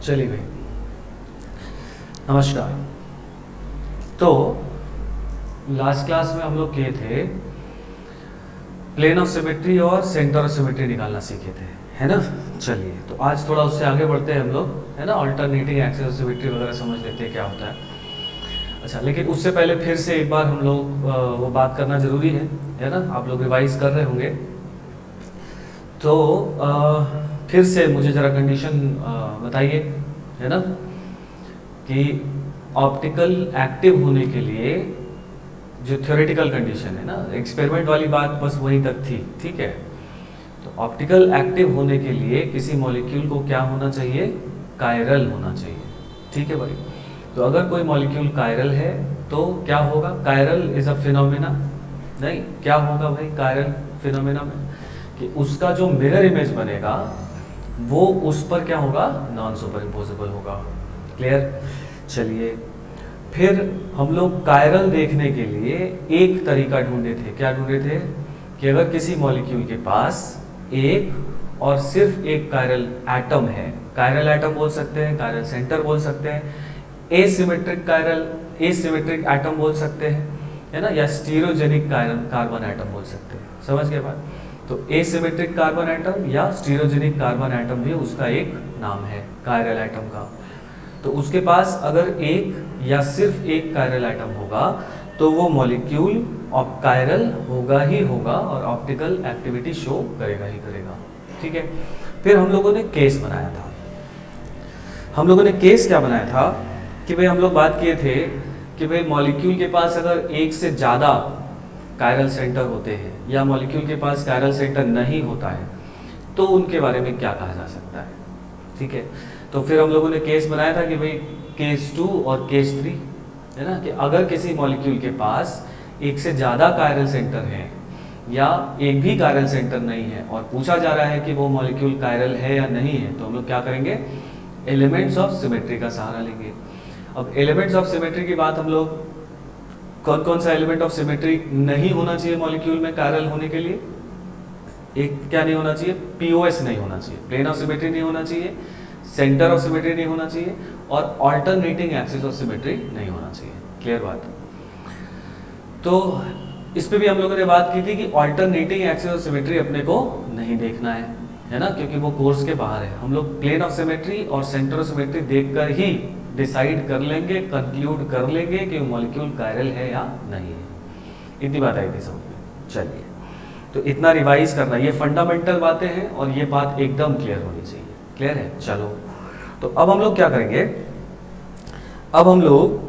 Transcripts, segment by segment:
चलिए भाई, नमस्कार। तो लास्ट क्लास में हम लोग किए थे प्लेन ऑफ सिमेट्री और सेंटर ऑफ सिमेट्री निकालना सीखे थे, है ना। चलिए, तो आज थोड़ा उससे आगे बढ़ते हैं हम लोग, है ना। अल्टरनेटिंग एक्सिस ऑफ सिमेट्री वगैरह समझ लेते हैं क्या होता है। अच्छा, लेकिन उससे पहले फिर से एक बार हम लोग वो बात करना ज़रूरी है ना। आप लोग रिवाइज कर रहे होंगे तो फिर से मुझे ज़रा कंडीशन बताइए, है ना, कि ऑप्टिकल एक्टिव होने के लिए जो थ्योरेटिकल कंडीशन है ना, एक्सपेरिमेंट वाली बात बस वहीं तक थी, ठीक है। तो ऑप्टिकल एक्टिव होने के लिए किसी मॉलिक्यूल को क्या होना चाहिए? कायरल होना चाहिए, ठीक है भाई। तो अगर कोई मॉलिक्यूल कायरल है तो क्या होगा? Chiral is a phenomena. नहीं, क्या होगा भाई कायरल फिनोमेना में? कि उसका जो मिरर इमेज बनेगा वो उस पर क्या होगा? नॉन सुपर इम्पोजेबल होगा। क्लियर? चलिए, फिर हम लोग कायरल देखने के लिए एक तरीका ढूंढे थे। क्या ढूंढे थे? कि अगर किसी मॉलिक्यूल के पास एक और सिर्फ एक कायरल एटम है, कायरल एटम बोल सकते हैं, कायरल सेंटर बोल सकते हैं, एसिमेट्रिक कायरल एसिमेट्रिक एटम बोल सकते हैं, है ना, या स्टीरियोजेनिक कार्बन एटम बोल सकते हैं। समझ गए बात? तो एसिमेट्रिक कार्बन एटम या स्टीरियोजेनिक कार्बन एटम भी उसका एक नाम है कायरल एटम का। तो उसके पास अगर एक या सिर्फ एक कायरल एटम होगा तो वो मॉलिक्यूल कायरल होगा ही होगा और ऑप्टिकल एक्टिविटी शो करेगा ही करेगा, ठीक है। फिर हम लोगों ने केस बनाया था। हम लोगों ने केस क्या बनाया था कि भाई हम लोग बात किए थे कि भाई मॉलिक्यूल के पास अगर एक से ज़्यादा कायरल सेंटर होते हैं या मॉलिक्यूल के पास कायरल सेंटर नहीं होता है तो उनके बारे में क्या कहा जा सकता है, ठीक है। तो फिर हम लोगों ने केस बनाया था कि भाई केस 2 और केस 3, है ना, कि अगर किसी मॉलिक्यूल के पास एक से ज़्यादा कायरल सेंटर है या एक भी कायरल सेंटर नहीं है और पूछा जा रहा है कि वो मॉलिक्यूल कायरल है या नहीं है, तो हम लोग क्या करेंगे? एलिमेंट्स ऑफ सिमेट्री का सहारा लेंगे। अब एलिमेंट्स ऑफ सिमेट्री की बात हम लोग, कौन कौन सा एलिमेंट ऑफ सिमेट्री नहीं होना चाहिए मॉलिक्यूल में कायरल होने के लिए? एक क्या नहीं होना चाहिए? पीओएस नहीं होना चाहिए, प्लेन ऑफ सिमेट्री नहीं होना चाहिए, सेंटर ऑफ सिमेट्री नहीं होना चाहिए और ऑल्टरनेटिंग एक्सिस ऑफ सिमेट्री नहीं होना चाहिए। क्लियर बात? तो इस पे भी हम लोगों ने बात की थी कि ऑल्टरनेटिंग एक्सिस ऑफ सिमेट्री अपने को नहीं देखना है ना, क्योंकि वो कोर्स के बाहर है। हम लोग प्लेन ऑफ सिमेट्री और सेंटर ऑफ सिमेट्री देखकर ही डिसाइड कर लेंगे, कंक्लूड कर लेंगे कि मॉलिक्यूल कायरल है या नहीं है। इतनी बात आई थी समझ में। चलिए, तो इतना रिवाइज करना, ये फंडामेंटल बातें हैं और ये बात एकदम क्लियर होनी चाहिए। क्लियर है? चलो, तो अब हम लोग क्या करेंगे? अब हम लोग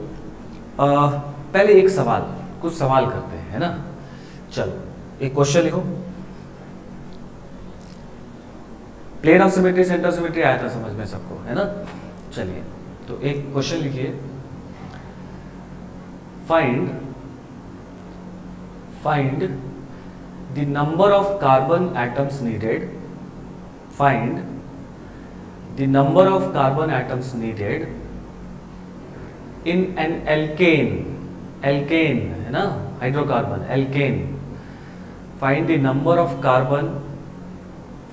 पहले एक सवाल, कुछ सवाल करते हैं, है ना। चलो, एक क्वेश्चन लिखो। Plane of symmetry centre of symmetry आया था समझ में सबको, है ना। चलिए, तो एक क्वेश्चन लिखिए। Find the number of carbon atoms needed, find the number of carbon atoms needed in an alkane, alkane है ना, hydrocarbon alkane. Find the number of carbon,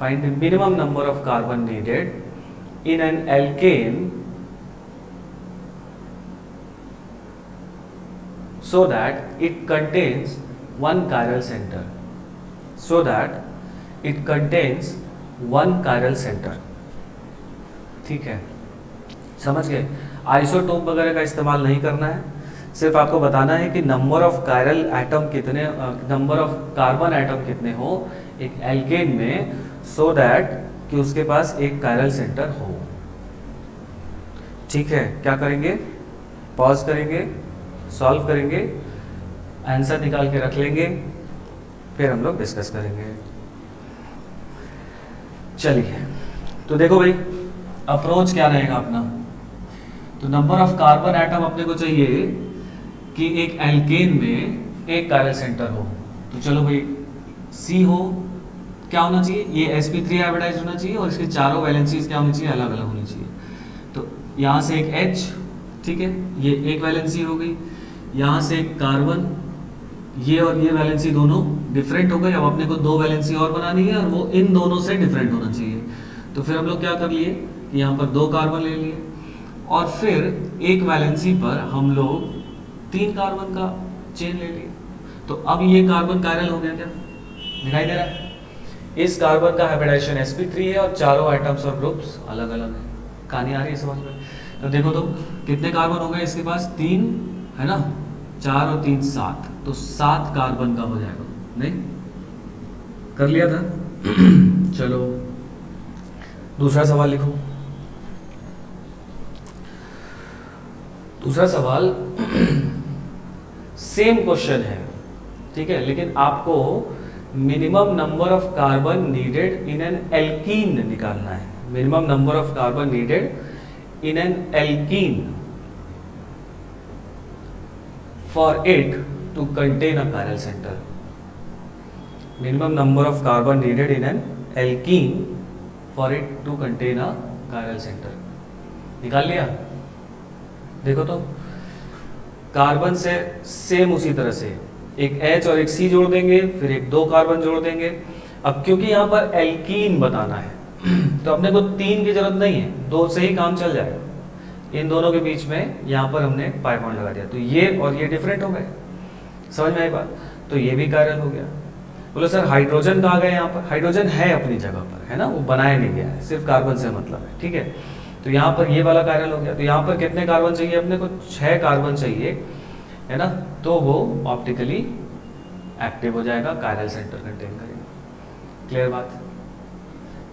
find the minimum number of carbon needed in an alkane so that it contains one chiral center, so that it contains one chiral center. ठीक है, समझ गए? Isotope वगैरह का इस्तेमाल नहीं करना है, सिर्फ आपको बताना है कि नंबर ऑफ कायरल एटम कितने, नंबर ऑफ कार्बन एटम कितने हो एक एल्केन में, सो दैट कि उसके पास एक कायरल सेंटर हो। ठीक है, क्या करेंगे? पॉज करेंगे, सॉल्व करेंगे, आंसर निकाल के रख लेंगे, फिर हम लोग डिस्कस करेंगे। चलिए, तो देखो भाई अप्रोच क्या रहेगा अपना। तो नंबर ऑफ कार्बन एटम अपने को चाहिए कि एक एल्केन में एक कायरल सेंटर हो। तो चलो भाई, सी हो, क्या होना चाहिए? ये sp3 हाइब्रिडाइज होना चाहिए और इसके चारों वैलेंसीज क्या होनी चाहिए? अलग अलग होनी चाहिए। तो यहाँ से एक H, ठीक है, ये एक वैलेंसी हो गई। यहाँ से एक कार्बन, ये और ये वैलेंसी दोनों डिफरेंट हो गए। अब अपने को दो वैलेंसी और बनानी है और वो इन दोनों से डिफरेंट होना चाहिए। तो फिर हम लोग क्या कर लिए यहाँ पर 2 कार्बन ले लिए और फिर एक वैलेंसी पर हम लोग 3 कार्बन का चेन ले लिए। तो अब ये कार्बन कायरल हो गया, क्या दिखाई दे रहा है? इस कार्बन का हाइब्रिडाइजेशन sp3 है और चारों आइटम्स और ग्रुप्स अलग अलग है। कहानी आ रही है समझ में? तो देखो तो कितने कार्बन हो गए इसके पास? 3 है ना, 4 और 3 7, तो 7 कार्बन का हो जाएगा। नहीं कर लिया था? चलो दूसरा सवाल लिखो। दूसरा सवाल सेम क्वेश्चन है, ठीक है, लेकिन आपको minimum number of carbon needed in an alkene निकालना है। Minimum number of carbon needed in an alkene for it to contain a chiral centre. Minimum number of carbon needed in an alkene for it to contain a chiral centre. निकाल लिया? देखो तो carbon से same उसी तरह से एक H और एक C जोड़ देंगे, फिर एक 2 कार्बन जोड़ देंगे। अब क्योंकि यहाँ पर एल्कीन बताना है तो अपने को 3 की जरूरत नहीं है, 2 से ही काम चल जाएगा। इन दोनों के बीच में यहाँ पर हमने पाई बॉन्ड लगा दिया, तो ये और ये डिफरेंट हो गए। समझ में आई बात? तो ये भी कायरल हो गया। बोलो सर हाइड्रोजन कहाँ गए? यहाँ पर हाइड्रोजन है अपनी जगह पर, है ना, वो बनाया नहीं गया है, सिर्फ कार्बन से मतलब है, ठीक है। तो यहाँ पर ये वाला कायरल हो गया। तो यहाँ पर कितने कार्बन चाहिए अपने को? 6 कार्बन चाहिए, है ना, तो वो ऑप्टिकली एक्टिव हो जाएगा, कायरल सेंटर कंटेन करेगा। क्लियर बात?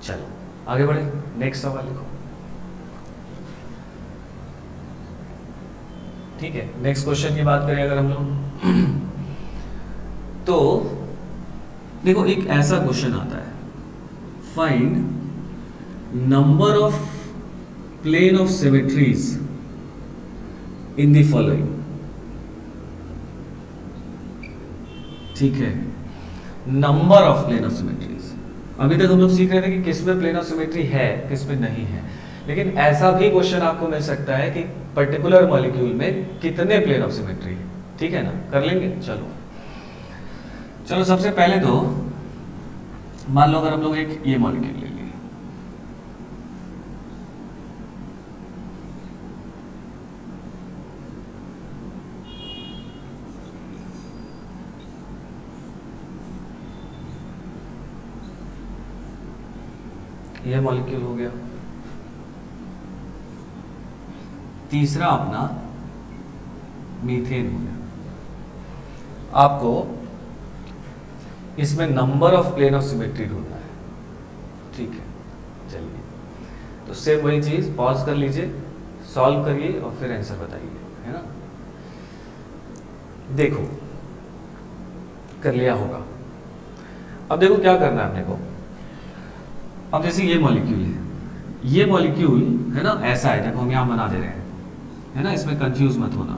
चलो आगे बढ़े, नेक्स्ट सवाल लिखो। ठीक है, नेक्स्ट क्वेश्चन की बात करें अगर हम लोग तो देखो एक ऐसा क्वेश्चन आता है, find number of plane of symmetries in the following. ठीक है, number of plane of symmetries. अभी तक हम लोग सीख रहे थे कि किस में प्लेन ऑफ सिमेट्री है, किस में नहीं है, लेकिन ऐसा भी क्वेश्चन आपको मिल सकता है कि पर्टिकुलर मॉलिक्यूल में कितने प्लेन ऑफ सिमेट्री है। ठीक है ना, कर लेंगे। चलो चलो सबसे पहले तो मान लो अगर हम लोग एक ये मॉलिक्यूल ले लिए, ये मॉलिक्यूल हो गया। तीसरा अपना मीथेन हो गया। आपको इसमें number of plane of symmetry ढूंढना है। ठीक है, चलिए तो सेम वही चीज, पॉज कर लीजिए, सॉल्व करिए और फिर आंसर बताइए, है ना। देखो कर लिया होगा। अब देखो क्या करना है अपने को। अब जैसे ये मॉलिक्यूल है, ये मॉलिक्यूल है ना ऐसा है, देखो हम यहां बना दे रहे हैं, है ना, इसमें कंफ्यूज मत होना।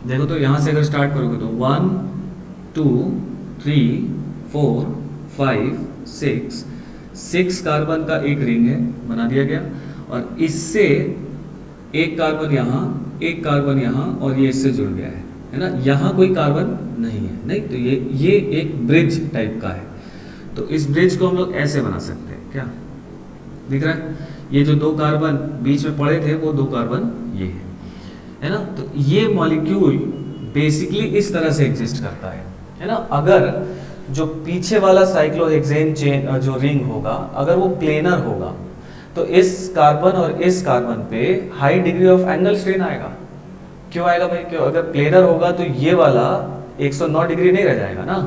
देखो तो यहां से अगर स्टार्ट करोगे तो 1 2 3 4 5 6 कार्बन का एक रिंग है, बना दिया गया। और इससे एक कार्बन यहाँ, एक कार्बन यहाँ, और ये इससे जुड़ गया है ना। यहाँ कोई कार्बन नहीं है, नहीं, तो ये एक ब्रिज टाइप का है। तो इस ब्रिज को हम लोग ऐसे बना सकते हैं, क्या दिख रहा है? ये जो 2 कार्बन बीच में पड़े थे वो 2 कार्बन ये है ना। तो ये मॉलिक्यूल बेसिकली इस तरह से एग्जिस्ट करता है ना। अगर जो पीछे वाला साइक्लोहेक्सेन चेन जो रिंग होगा, अगर वो प्लेनर होगा तो इस कार्बन और इस कार्बन पे high degree of angle strain आएगा। क्यों आएगा भाई? क्यों? अगर प्लेनर होगा तो ये वाला 109 डिग्री नहीं रह जाएगा ना।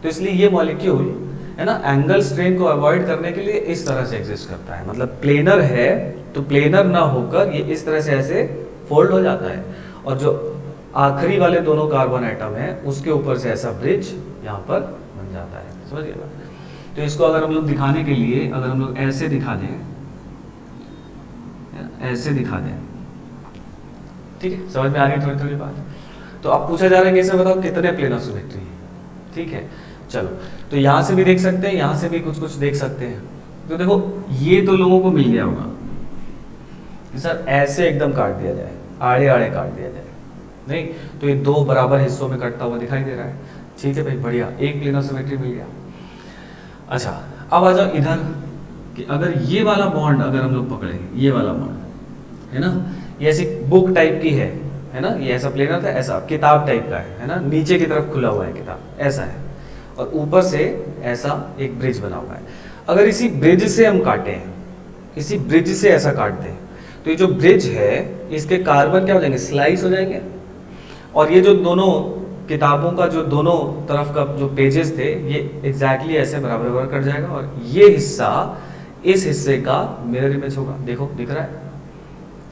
तो इसलिए ये मॉलिक्यूल है ना एंगल स्ट्रेन को अवॉइड करने के लिए इस तरह से एग्जिस्ट करता है। मतलब प्लेनर है तो प्लेनर ना होकर ये इस तरह से ऐसे फोल्ड हो जाता है, और जो आखिरी वाले दोनों कार्बन एटम है उसके ऊपर से ऐसा ब्रिज यहाँ पर बन जाता है। समझिए बात? तो इसको अगर हम लोग दिखाने के लिए, अगर हम लोग ऐसे दिखा दें, ऐसे दिखा दें, ठीक है, समझ में आ रही थोड़ी थोड़ी बात। तो अब पूछा जा रहा है कि इसे बताओ कितने प्लेन ऑफ सिमेट्री है। ठीक है, चलो तो यहां से भी देख सकते हैं, यहां से भी कुछ कुछ देख सकते हैं। तो देखो ये तो लोगों को मिल गया होगा कि सर ऐसे एकदम काट दिया जाए, आड़े आड़े काट दिया जाए, नहीं तो ये 2 बराबर हिस्सों में कटता हुआ दिखाई दे रहा है। ठीक है भाई, बढ़िया, एक प्लेन ऑफ सिमेट्री मिल गया। अच्छा अब आ जाओ इधर, कि अगर ये वाला बॉन्ड अगर हम लोग पकड़े, ये वाला बॉन्ड है ना, ये ऐसी बुक टाइप की है ना, ये ऐसा प्लेनर था, ऐसा किताब टाइप का है ना, नीचे की तरफ खुला हुआ है किताब, ऐसा है, और ऊपर से ऐसा एक ब्रिज बना हुआ है। अगर इसी ब्रिज से हम काटें, इसी ब्रिज से ऐसा काट दें, तो ये जो ब्रिज है इसके कार्बन क्या हो जाएंगे, स्लाइस हो जाएंगे, और ये जो दोनों किताबों का जो दोनों तरफ का जो पेजेस थे ये एग्जैक्टली ऐसे बराबर बराबर कट जाएगा, और ये हिस्सा इस हिस्से का मिरर इमेज होगा। देखो दिख रहा है,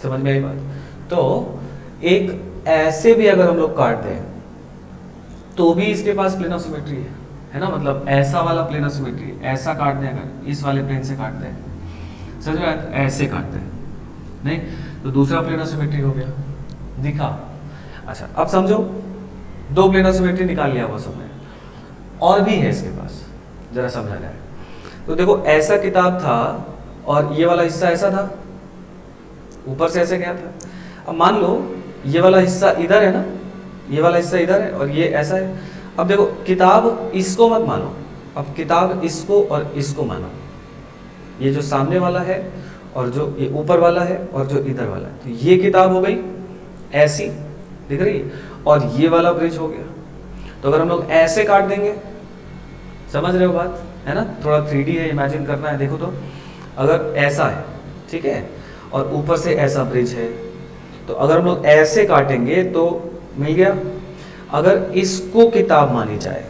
समझ में आई बात? तो एक ऐसे भी अगर हम लोग काट दें तो भी इसके पास प्लेन ऑफ सिमेट्री है ना, मतलब ऐसा वाला प्लेन ऑफ सिमेट्री, ऐसा काट दें अगर इस वाले प्लेन से काट दें, समझ में आया? ऐसे काट दें नहीं तो दूसरा प्लेन ऑफ सिमेट्री हो गया, दिखा? अच्छा अब समझो, दो प्लेन ऑफ सिमेट्री निकाल लिया वो सबने, और भी है इसके पास, जरा समझा जाए तो देखो ऐसा किताब था और ये वाला हिस्सा ऐसा था, ऊपर से ऐसे गया था। अब मान लो ये वाला हिस्सा इधर है ना, ये वाला हिस्सा इधर है और ये ऐसा है। अब देखो किताब इसको मत मानो, अब किताब इसको और इसको मानो, ये जो सामने वाला है और जो ये ऊपर वाला है और जो इधर वाला है, तो ये किताब हो गई ऐसी, दिख रही है, और ये वाला ब्रिज हो गया। तो अगर हम लोग ऐसे काट देंगे, समझ रहे हो बात है ना, थोड़ा 3D है, इमेजिन करना है। देखो तो अगर ऐसा है, ठीक है, और ऊपर से ऐसा ब्रिज है, तो अगर हम लोग ऐसे काटेंगे तो मिल गया। अगर इसको किताब मानी जाए,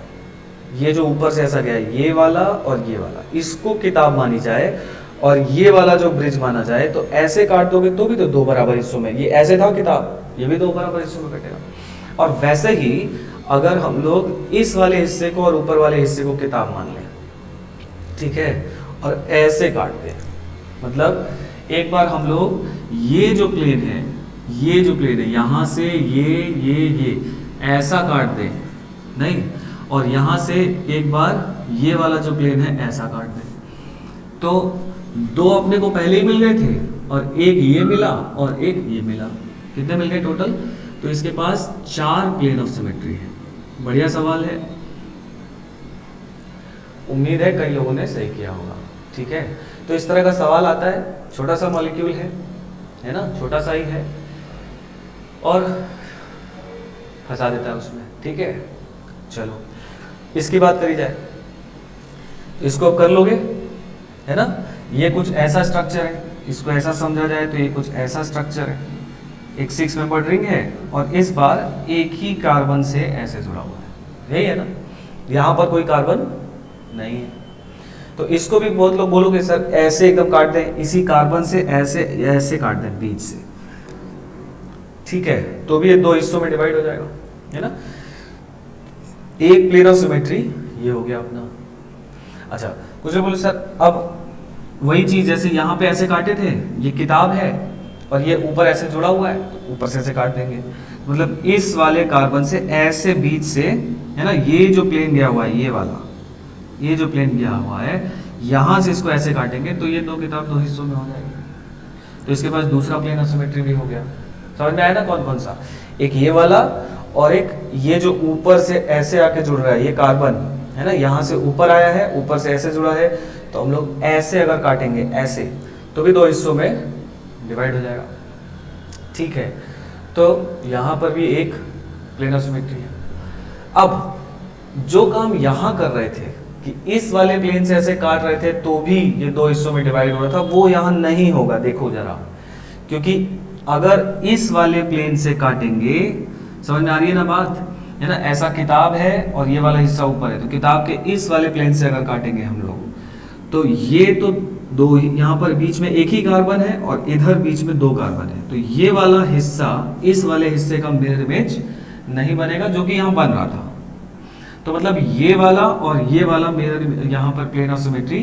ये जो ऊपर से ऐसा गया है, ये वाला और ये वाला, इसको किताब मानी जाए और ये वाला जो ब्रिज माना जाए, तो ऐसे काट दोगे तो भी तो दो बराबर हिस्सों में, ये ऐसे था किताब, ये भी दो बराबर हिस्सों में कटेगा। और वैसे ही अगर हम लोग इस वाले हिस्से को और ऊपर वाले हिस्से को किताब मान लें, ठीक है, और ऐसे काट दें, मतलब एक बार हम लोग ये जो प्लेन है, ये जो प्लेन है, यहां से ये ऐसा काट दें नहीं, और यहां से एक बार ये वाला जो प्लेन है ऐसा काट दें, तो दो अपने को पहले ही मिल गए थे और एक ये मिला और एक ये मिला, कितने मिल गए टोटल? तो इसके पास 4 प्लेन ऑफ सिमेट्री है। बढ़िया सवाल है, उम्मीद है कई लोगों ने सही किया होगा, ठीक है। तो इस तरह का सवाल आता है, छोटा सा मॉलिक्यूल है ना, छोटा सा ही है, और फंसा देता है उसमें, ठीक है। चलो इसकी बात करी जाए, इसको अब कर लोगे, है ना। ये कुछ ऐसा स्ट्रक्चर है, इसको ऐसा समझा जाए तो ये कुछ ऐसा स्ट्रक्चर है, एक 6 मेंबर्ड रिंग है और इस बार एक ही कार्बन से ऐसे जुड़ा हुआ है, यही है ना, यहाँ पर कोई कार्बन नहीं है। तो इसको भी बहुत लोग बोलोगे सर ऐसे एकदम काट दें, इसी कार्बन से ऐसे ऐसे काट दें बीच से, ठीक है, तो भी ये दो हिस्सों में डिवाइड हो जाएगा, है ना। एक प्लेन ऑफ सिमेट्री ये हो गया अपना। अच्छा कुछ लोग बोले सर अब वही चीज जैसे यहाँ पे ऐसे काटे थे, ये किताब है और ये ऊपर ऐसे जुड़ा हुआ है, तो ऊपर से ऐसे काट देंगे, मतलब इस वाले कार्बन से ऐसे बीच से, है ना, ये जो प्लेन गया हुआ है, ये वाला, ये जो प्लेन गया हुआ है, यहां से इसको ऐसे काटेंगे तो ये दो किताब दो हिस्सों में हो जाएगी। तो इसके पास दूसरा प्लेन ऑफ सिमेट्री भी हो गया। समझ में आया ना कौन कौन सा? एक ये वाला और एक ये जो ऊपर से ऐसे आके जुड़ रहा है, ये कार्बन है ना, यहाँ से ऊपर आया है, ऊपर से ऐसे जुड़ा है, तो हम लोग ऐसे अगर काटेंगे ऐसे तो भी दो हिस्सों में डिवाइड हो जाएगा, ठीक है। तो यहाँ पर भी एक प्लेन ऑफ सिमेट्री है। अब जो काम यहाँ कर रहे थे कि इस वाले प्लेन से ऐसे काट रहे थे तो भी ये दो हिस्सों में डिवाइड हो रहा था, वो यहाँ नहीं होगा। देखो जरा, क्योंकि अगर इस वाले प्लेन से काटेंगे, समझ में आ रही है ना बात, है ना, ऐसा किताब है और ये वाला हिस्सा ऊपर है, तो किताब के इस वाले प्लेन से अगर काटेंगे हम लोग, तो ये तो दो, यहाँ पर बीच में एक ही कार्बन है और इधर बीच में दो कार्बन है, तो ये वाला हिस्सा इस वाले हिस्से का मिरर इमेज नहीं बनेगा जो कि यहाँ बन रहा था। तो मतलब ये वाला और ये वाला मिरर यहाँ पर प्लेन ऑफ सिमेट्री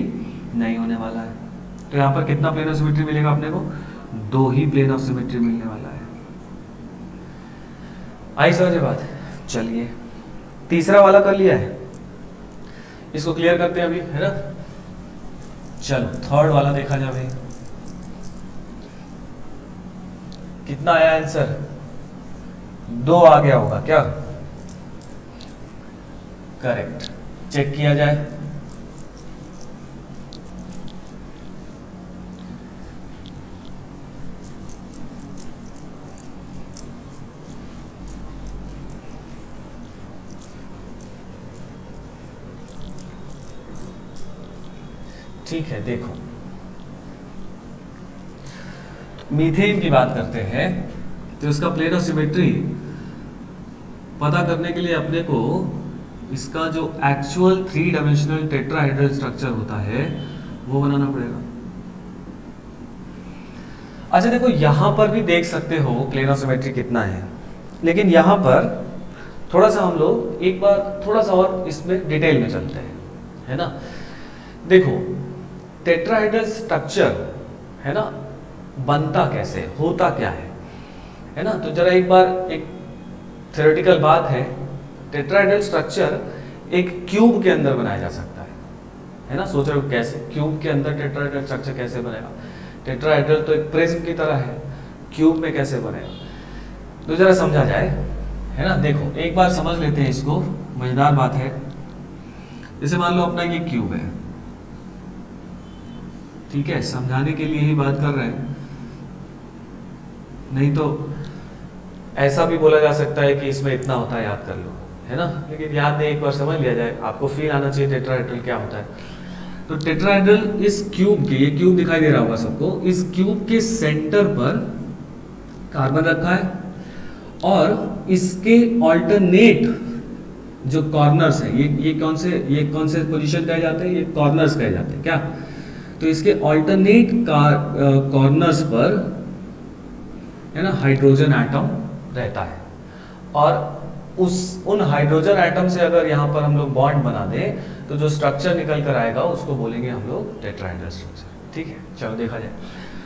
नहीं होने वाला है। तो यहाँ पर कितना प्लेन ऑफ सिमेट्री मिलेगा अपने को? दो ही प्लेन ऑफ सिमेट्री मिलने वाला है। आई समझे बात? चलिए तीसरा वाला कर लिया है, इसको क्लियर करते हैं अभी, है ना। चलो थर्ड वाला देखा जाए भाई, कितना आया आंसर? 2 आ गया होगा क्या? करेक्ट। चेक किया जाए, ठीक है, देखो मीथेन की बात करते हैं तो इसका प्लेन ऑफ सिमेट्री पता करने के लिए अपने को इसका जो एक्चुअल 3 डायमेंशनल टेट्राहेड्रल स्ट्रक्चर होता है वो बनाना पड़ेगा। अच्छा देखो, यहां पर भी देख सकते हो प्लेन ऑफ सिमेट्री कितना है, लेकिन यहां पर थोड़ा सा हम लोग एक बार थोड़ा सा और इसमें डिटेल में चलते हैं, है ना। देखो टेट्राहेड्रल स्ट्रक्चर है ना, बनता कैसे, होता क्या है ना। तो जरा एक बार एक थ्योरेटिकल बात है, टेट्राहेड्रल स्ट्रक्चर एक क्यूब के अंदर बनाया जा सकता है ना। सोच रहे हो कैसे, क्यूब के अंदर टेट्राहेड्रल स्ट्रक्चर कैसे बनेगा। टेट्राहेड्रल तो एक प्रिज्म की तरह है, क्यूब में कैसे बनेगा, तो जरा समझा जाए, है ना। देखो एक बार समझ लेते हैं इसको, मजेदार बात है। जैसे मान लो अपना ये क्यूब है, ठीक है, समझाने के लिए ही बात कर रहे हैं, नहीं तो ऐसा भी बोला जा सकता है कि इसमें इतना होता है, याद कर लो, है ना। लेकिन याद नहीं, एक बार समझ लिया जाए, आपको फील आना चाहिए टेट्राहेड्रल क्या होता है। तो टेट्राहेड्रल इस क्यूब के, ये क्यूब दिखाई दे रहा होगा सबको, इस क्यूब के सेंटर पर कार्बन रखा है और इसके ऑल्टरनेट जो कॉर्नर्स हैं, ये कौन से पोजीशन कहे जाते हैं, ये कॉर्नर्स कहे जाते हैं क्या। तो इसके ऑल्टरनेट कॉर्नर्स पर है ना हाइड्रोजन एटम रहता है, और उन हाइड्रोजन एटम से अगर यहाँ पर हम लोग बॉन्ड बना दें तो जो स्ट्रक्चर निकल कर आएगा उसको बोलेंगे हम लोग टेट्राहेड्रल स्ट्रक्चर। ठीक है, चलो देखा जाए।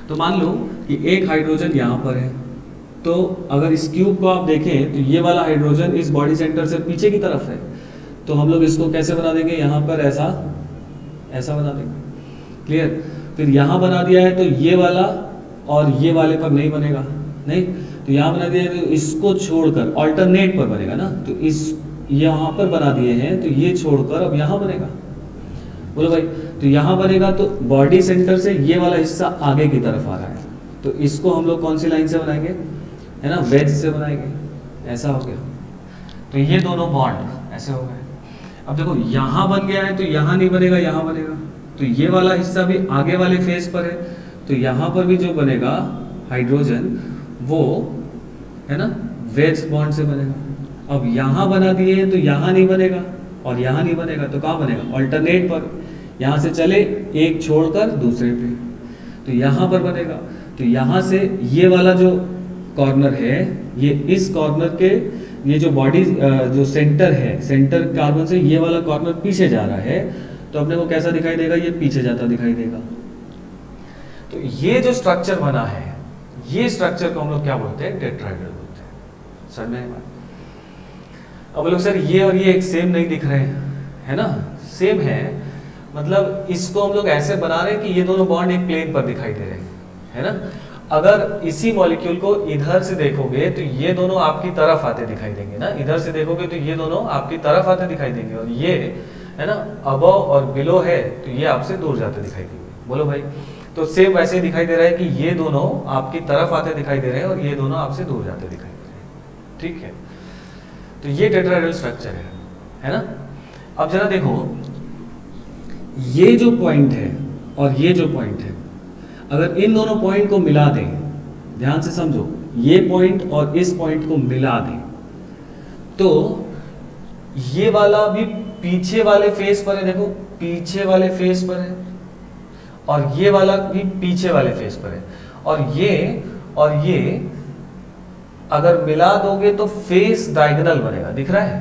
तो मान लो कि एक हाइड्रोजन यहाँ पर है, तो अगर इस क्यूब को आप देखें तो ये वाला हाइड्रोजन इस बॉडी सेंटर से पीछे की तरफ है, तो हम लोग इसको कैसे बना देंगे, यहाँ पर ऐसा बना देंगे। क्लियर। फिर यहाँ बना दिया है तो ये वाला और ये वाले पर नहीं बनेगा, नहीं, तो यहाँ बना दिया है तो इसको छोड़कर ऑल्टरनेट पर बनेगा ना, तो इस यहाँ पर बना दिए हैं तो ये छोड़कर अब यहाँ बनेगा। बोलो भाई, तो यहाँ बनेगा तो बॉडी सेंटर से ये वाला हिस्सा आगे की तरफ आ रहा है, तो इसको हम लोग कौन सी लाइन से बनाएंगे, है ना, वेज से बनाएंगे। ऐसा हो गया, तो ये दोनों बॉन्ड ऐसे हो गए। अब देखो यहाँ बन गया है तो यहाँ नहीं बनेगा, यहाँ बनेगा, तो ये वाला हिस्सा भी आगे वाले फेस पर है, तो यहाँ पर भी जो बनेगा हाइड्रोजन वो है ना वेज बॉन्ड से बनेगा। अब यहाँ बना दिए हैं तो यहाँ नहीं बनेगा और यहाँ नहीं बनेगा, तो कहाँ बनेगा, ऑल्टरनेट पर, यहाँ से चले एक छोड़कर दूसरे पे, तो यहाँ पर बनेगा। तो यहाँ से ये वाला जो कॉर्नर है, ये इस कॉर्नर के, ये जो बॉडी जो सेंटर है, सेंटर कार्बन से ये वाला कॉर्नर पीछे जा रहा है, तो अपने को कैसा दिखाई देगा, ये पीछे जाता दिखाई देगा। तो ये जो स्ट्रक्चर बना है, ये स्ट्रक्चर को हम लोग क्या बोलते हैं, टेट्राहेड्रल बोलते हैं। समझ में आया? अब लोग सर ये और ये एक सेम नहीं दिख रहे हैं, है ना, सेम है, मतलब इसको हम लोग ऐसे बना रहे हैं कि ये दोनों बॉन्ड एक प्लेन पर दिखाई दे रहे हैं, है ना। अगर इसी मॉलिक्यूल को इधर से देखोगे तो ये दोनों आपकी तरफ आते दिखाई देंगे ना, इधर से देखोगे तो ये दोनों आपकी तरफ आते दिखाई देंगे, और ये है ना अबव और बिलो है तो ये आपसे दूर जाते दिखाई देंगे। बोलो भाई, तो सेम वैसे ही दिखाई दे रहा है कि ये दोनों आपकी तरफ आते दिखाई दे रहे हैं और ये दोनों आपसे दूर जाते दिखाई दे रहे हैं। ठीक है, तो ये टेट्राहेड्रल स्ट्रक्चर है ना। अब जरा देखो, ये जो पॉइंट है और ये जो पॉइंट है, अगर इन दोनों पॉइंट को मिला दें, ध्यान से समझो, ये पॉइंट और इस पॉइंट को मिला दें, तो ये वाला भी पीछे वाले फेस पर है, देखो पीछे वाले फेस पर है, और ये वाला भी पीछे वाले फेस पर है, और ये अगर मिला दोगे तो फेस डायगोनल बनेगा, दिख रहा है,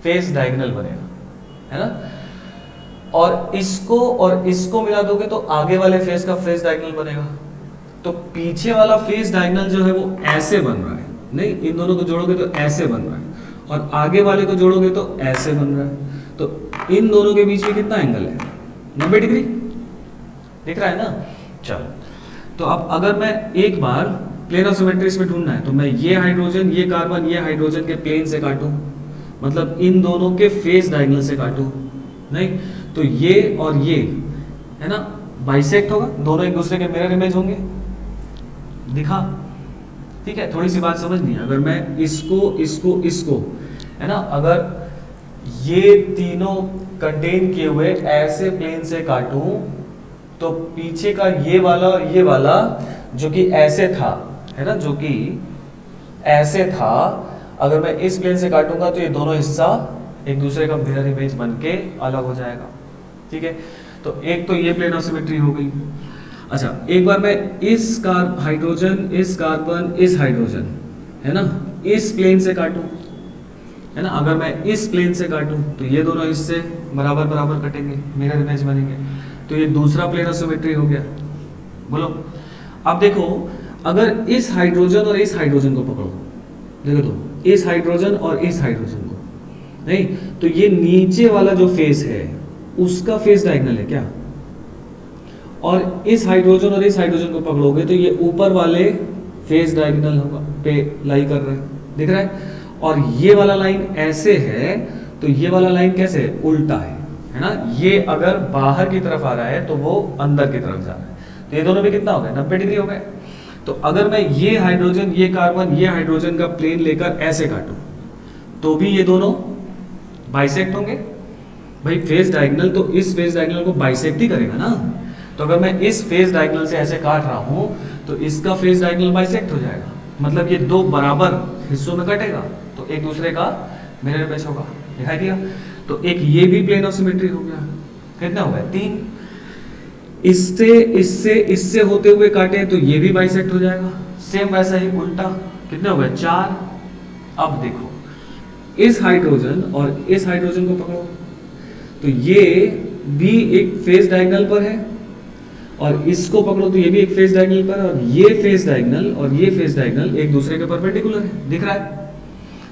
फेस डायगोनल बनेगा, है ना। और इसको मिला दोगे तो आगे वाले फेस का फेस डायगोनल बनेगा। तो पीछे वाला फेस डायगोनल जो है वो ऐसे बन रहा है, नहीं, इन दोनों को जोड़ोगे तो ऐसे बन रहा है, और आगे वाले को जोड़ोगे तो ऐसे बन रहा है। तो इन दोनों के बीच में कितना एंगल है, 90 डिग्री, दिख रहा है ना। चलो, तो अब अगर मैं एक बार प्लेन ऑफ सिमेट्री इसमें ढूंढना है, तो मैं ये हाइड्रोजन, ये कार्बन, ये हाइड्रोजन के प्लेन से काटूं, मतलब इन दोनों के फेस डायगोनल से काटूं, नहीं, तो ये और ये है ना बाइसेक्ट होगा, दोनों एक दूसरे के मिरर इमेज होंगे, दिखा। ठीक है, थोड़ी सी बात समझनी है। अगर मैं इसको है ना, अगर ये तीनों कंटेन किए हुए ऐसे प्लेन से काटूं, तो पीछे का ये वाला और ये वाला जो कि ऐसे था, है ना, जो कि ऐसे था, अगर मैं इस प्लेन से काटूंगा तो ये दोनों हिस्सा एक दूसरे का मिरर इमेज बन के अलग हो जाएगा। ठीक है, तो एक तो ये प्लेन ऑफ सिमेट्री हो गई। अच्छा, एक बार मैं इस हाइड्रोजन, इस कार्बन, इस हाइड्रोजन, है ना, इस प्लेन से काटूं, है ना, अगर मैं इस प्लेन से काटूं तो ये दोनों हिस्से बराबर बराबर कटेंगे, मिरर इमेज बनेंगे, तो ये दूसरा प्लेन ऑफ सिमेट्री हो गया। बोलो, अब देखो, अगर इस हाइड्रोजन और इस हाइड्रोजन को पकड़ो, देखो तो इस हाइड्रोजन और इस हाइड्रोजन को, नहीं तो ये नीचे वाला जो फेस है उसका फेस डायगोनल है क्या, और इस हाइड्रोजन और इस हाइड्रोजन को पकड़ोगे तो ये ऊपर वाले फेस डायगोनल होगा पे लाई कर रहे हैं, दिख रहा है, और ये वाला लाइन ऐसे है तो ये वाला लाइन कैसे है, उल्टा है ना, ये अगर बाहर की तरफ आ रहा है तो वो अंदर की तरफ जा रहा है, तो ये दोनों भी कितना हो गया, 90 डिग्री हो गए। तो अगर मैं ये हाइड्रोजन, ये कार्बन, ये हाइड्रोजन का प्लेन लेकर ऐसे काटूं तो भी ये दोनों बाइसेक्ट होंगे। भाई फेस डायगोनल तो इस फेस डायगोनल को बाइसेक्ट ही करेगा ना, तो अगर मैं इस फेस डायगोनल से ऐसे काट रहा हूं तो इसका फेस डायगोनल बाइसेक्ट हो जाएगा, मतलब ये दो बराबर हिस्सों में कटेगा, तो एक दूसरे का मिरर इमेज होगा, दिखाई दिया। तो एक ये भी प्लेन ऑफ सिमेट्री हो गया, कितना हो गया, 3। इससे इससे इससे होते हुए काटे तो ये भी बाइसेक्ट हो जाएगा, सेम वैसा ही उल्टा, कितने हो गए, 4। अब देखो, इस हाइड्रोजन और इस हाइड्रोजन को पकड़ो तो ये भी एक फेस डायगोनल पर है, और इसको पकड़ो तो ये भी एक फेस डायगोनल पर है, और ये फेस डायगोनल और ये फेस डायगोनल एक दूसरे के परपेंडिकुलर है, दिख रहा है।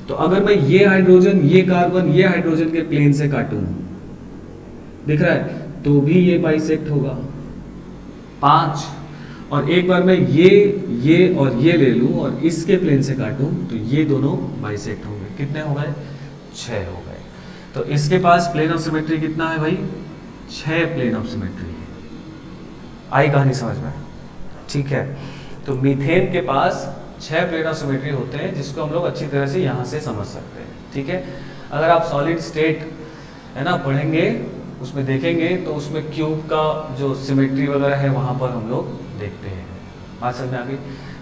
तो अगर मैं ये हाइड्रोजन, ये कार्बन, ये हाइड्रोजन के प्लेन से काटूं, दिख रहा है, तो भी ये बाइसेक्ट होगा, 5। और एक बार मैं ये और ये ले लूं और इसके प्लेन से काटूं तो ये दोनों बाइसेक्ट होंगे, कितने हो गए, 6 हो गए। तो इसके पास प्लेन ऑफ सिमेट्री कितना है भाई, 6 प्लेन ऑफ सिमेट्री है। आई कहानी समझ में, ठीक है। तो मीथेन के पास 6 प्लेन ऑफ सिमेट्री होते हैं, जिसको हम लोग अच्छी तरह से यहाँ से समझ सकते हैं, ठीक है। अगर आप सॉलिड स्टेट, है ना, पढ़ेंगे, उसमें देखेंगे तो उसमें क्यूब का जो सिमेट्री वगैरह है वहाँ पर हम लोग देखते हैं। बात समझ में आ गई?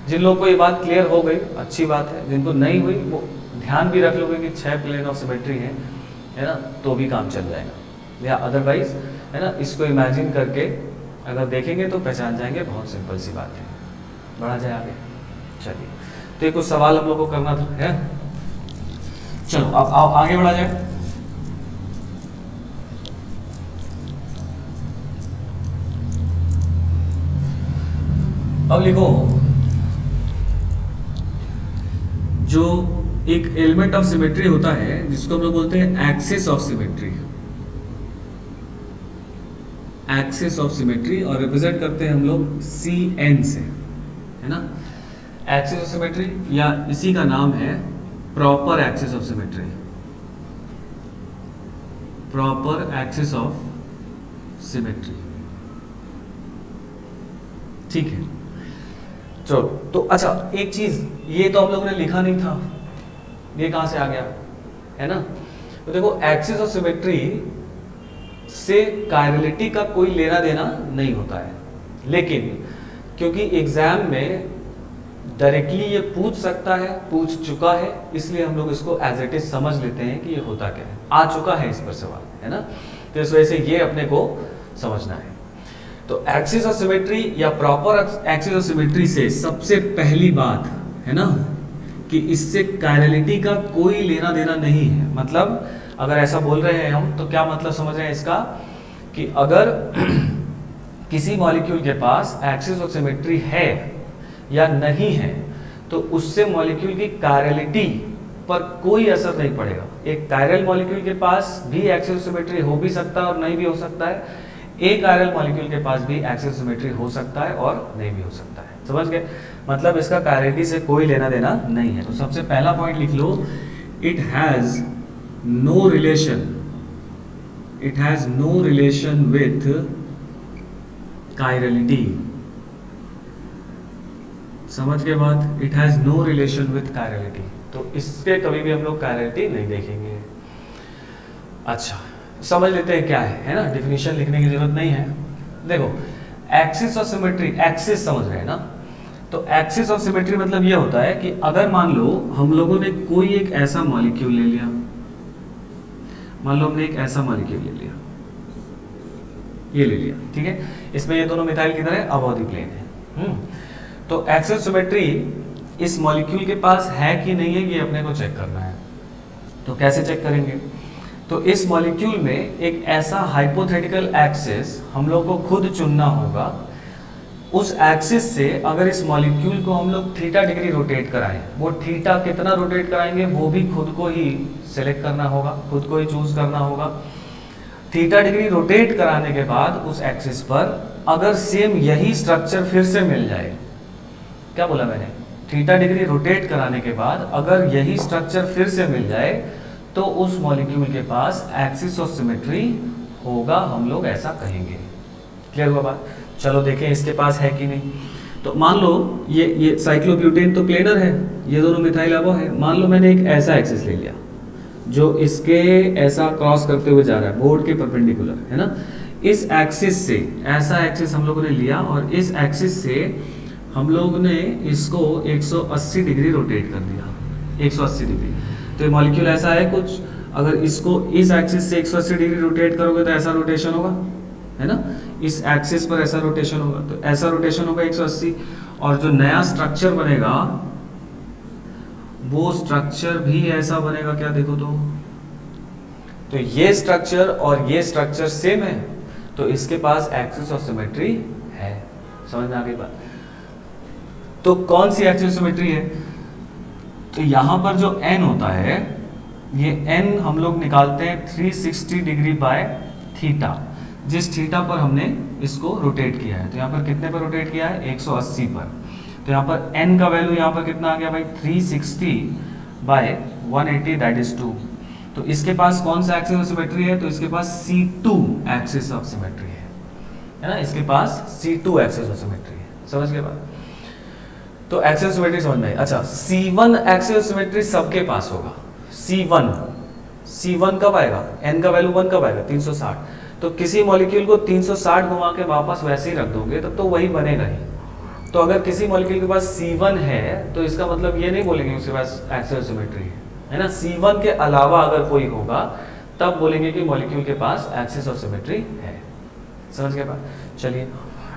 जिन लोगों को ये बात क्लियर हो गई अच्छी बात है, जिनको नहीं हुई वो ध्यान भी रख लोगे कि 6 प्लेन ऑफ सिमेट्री है ना, तो भी काम चल जाएगा। या अदरवाइज, है ना, इसको इमेजिन करके अगर देखेंगे तो पहचान जाएंगे, बहुत सिंपल सी बात है। बढ़ा जाए आगे, चलिए। तो ये कुछ सवाल हम लोग को करना था, है? चलो अब आगे बढ़ा जाए। अब लिखो, जो एक एलिमेंट ऑफ सिमेट्री होता है जिसको हम लोग बोलते हैं axis of symmetry, axis of symmetry, और रिप्रेजेंट करते हैं हम लोग CN से, है ना। एक्सिस ऑफ सिमेट्री, या इसी का नाम है proper axis of symmetry, proper axis of symmetry, ठीक है। चलो, तो अच्छा एक चीज, ये तो हम लोगों ने लिखा नहीं था, ये कहां से आ गया, है ना। तो देखो, एक्सिस ऑफ सिमेट्री से कायरलिटी का कोई लेना देना नहीं होता है, लेकिन क्योंकि एग्जाम में डायरेक्टली ये पूछ सकता है, पूछ चुका है, इसलिए हम लोग इसको एज इट इज समझ लेते हैं कि ये होता क्या है, आ चुका है इस पर सवाल, है ना। तो इस वजह से ये अपने को समझना है। तो एक्सिस ऑफ सिमेट्री या प्रॉपर एक्सिस ऑफ सिमेट्री से सबसे पहली बात, है ना, कि इससे कायरलिटी का कोई लेना देना नहीं है। मतलब अगर ऐसा बोल रहे हैं हम, तो क्या मतलब समझ रहे हैं इसका, कि अगर किसी मॉलिक्यूल के पास एक्सिस ऑफ सिमेट्री है या नहीं है, तो उससे मॉलिक्यूल की कायरलिटी पर कोई असर नहीं पड़ेगा। एक कायरल मॉलिक्यूल के पास भी एक्सिस ऑफ सिमेट्री हो भी सकता है और नहीं भी हो सकता है, एक कायरल मॉलिक्यूल के पास भी एक्सिस ऑफ सिमेट्री हो सकता है और नहीं भी हो सकता है। समझ गए? मतलब इसका कायरलिटी से कोई लेना देना नहीं है। तो सबसे पहला पॉइंट लिख लो, it has no relation, it has no relation with chirality. समझ के बाद, it has no relation with chirality, तो इसके कभी भी हम लोग कायरलिटी नहीं देखेंगे। अच्छा, समझ लेते हैं क्या है ना। डिफिनीशन लिखने की जरूरत नहीं है। देखो, एक्सिस ऑफ सिमेट्री, एक्सिस समझ रहे हैं ना, तो एक्सिस ऑफ सिमेट्री मतलब ये होता है कि अगर मान लो हम लोगों ने कोई एक ऐसा मॉलिक्यूल ले लिया, मान लो हमने एक ऐसा मॉलिक्यूल ले लिया, ये ले लिया, ठीक है, इसमें ये दोनों मिथाइल किधर है, अबव द प्लेन है। तो एक्सिस ऑफ सिमेट्री इस मॉलिक्यूल के पास है कि नहीं है, ये अपने को चेक करना है। तो कैसे चेक करेंगे, तो इस मॉलिक्यूल में एक ऐसा हाइपोथेटिकल एक्सिस हम लोग को खुद चुनना होगा। उस एक्सिस से अगर इस मॉलिक्यूल को हम लोग थीटा डिग्री रोटेट कराएं, वो थीटा कितना रोटेट कराएंगे वो भी खुद को ही सिलेक्ट करना होगा, खुद को ही चूज करना होगा। थीटा डिग्री रोटेट कराने के बाद उस एक्सिस पर अगर सेम यही स्ट्रक्चर फिर से मिल जाए, क्या बोला मैंने, थीटा डिग्री रोटेट कराने के बाद अगर यही स्ट्रक्चर फिर से मिल जाए तो उस मॉलिक्यूल के पास एक्सिस ऑफ सिमेट्री होगा, हम लोग ऐसा कहेंगे। क्लियर हुआ बात? चलो देखें इसके पास है कि नहीं। तो मान लो ये साइक्लोब्यूटेन तो प्लेनर है, ये दोनों मिथाइल अबव है। मान लो मैंने एक ऐसा एक्सिस ले लिया जो इसके ऐसा क्रॉस करते हुए जा रहा है, बोर्ड के परपेंडिकुलर, है ना। इस एक्सिस से ऐसा एक्सिस हम लोगों ने लिया और इस एक्सिस से हम लोग ने इसको 180 डिग्री रोटेट कर दिया, 180 डिग्री। तो ये मॉलिक्यूल ऐसा है कुछ, अगर इसको इस एक्सिस से 180 डिग्री रोटेट करोगे तो ऐसा रोटेशन होगा, है ना। इस एक्सिस पर ऐसा रोटेशन होगा, तो ऐसा रोटेशन होगा 180, और जो नया स्ट्रक्चर बनेगा वो स्ट्रक्चर भी ऐसा बनेगा, क्या देखो तो ये स्ट्रक्चर और ये स्ट्रक्चर सेम है, तो इसके पास एक्सिस ऑफ सिमेट्री है। समझ में आ गई बात? तो कौन सी एक्सिस ऑफ सिमेट्री है, तो यहां पर जो n होता है, ये n हम लोग निकालते हैं 360 डिग्री बाय थीटा, जिस थीटा पर हमने इसको रोटेट किया है। तो यहाँ पर कितने पर रोटेट किया है, 180 पर। तो यहाँ पर n का वैल्यू यहाँ पर कितना आ गया भाई, 360 बाय 180 दैट इज 2। तो इसके पास कौन सा एक्सिस ऑफ सिमेट्री है, तो इसके पास C2 एक्सिस ऑफ सिमेट्री है ना, इसके पास C2 एक्सिस ऑफ सिमेट्री है। समझ गए बात? तो एक्सिस ऑफ सिमेट्री समझ में आई। अच्छा, C1 एक्सिस ऑफ सिमेट्री सबके पास होगा। C1 कब आएगा, n का वैल्यू 1 कब आएगा, 360। तो किसी मॉलिक्यूल को 360 घुमा के वापस वैसे ही रख दोगे तब तो वही बनेगा ही। तो अगर किसी मॉलिक्यूल के पास C1 है तो इसका मतलब ये नहीं बोलेंगे उसके पास एक्सिस ऑफ सिमेट्री है ना। C1 के अलावा अगर कोई होगा तब बोलेंगे कि मॉलिक्यूल के पास एक्सिस ऑफ सिमेट्री है। समझ गए बात? चलिए,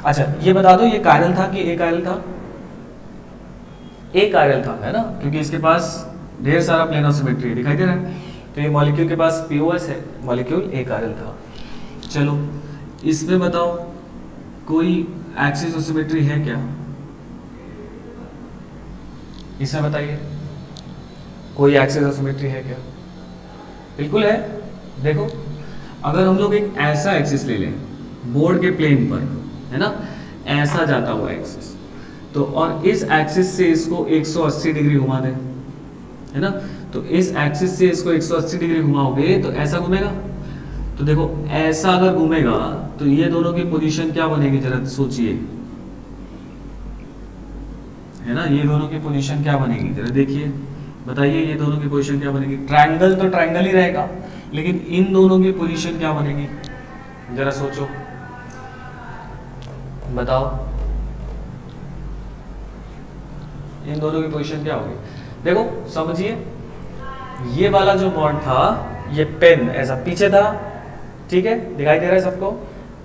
अच्छा ये बता दो, ये कायरल था कि अकायरल था? अकायरल था, है ना, क्योंकि इसके पास ढेर सारा प्लेन ऑफ सिमेट्री दिखाई दे रहा है। तो ये मॉलिक्यूल के पास POS है, मॉलिक्यूल अकायरल था। चलो इसमें बताओ कोई एक्सिस ऑफ सिमेट्री है क्या, इसमें बताइए कोई एक्सिस ऑफ सिमेट्री है क्या? बिल्कुल है। देखो अगर हम लोग एक ऐसा एक्सिस ले लें बोर्ड के प्लेन पर, है ना, ऐसा जाता हुआ एक्सिस, तो और इस एक्सिस से इसको 180 डिग्री घुमा दें, है ना, तो इस एक्सिस से इसको 180 डिग्री घुमाओगे तो ऐसा घूमेगा। तो देखो ऐसा अगर घूमेगा तो ये दोनों की पोजीशन क्या बनेगी, जरा सोचिए, है ना, ये दोनों की पोजीशन क्या बनेगी, जरा देखिए, बताइए ये दोनों की पोजीशन क्या बनेगी। ट्रायंगल तो ट्रायंगल ही रहेगा, लेकिन इन दोनों की पोजीशन क्या बनेगी, जरा सोचो, बताओ इन दोनों की पोजीशन क्या होगी। देखो समझिए, ये वाला जो बॉन्ड था, ये पेन ऐसा पीछे था, ठीक है, दिखाई दे रहा है सबको,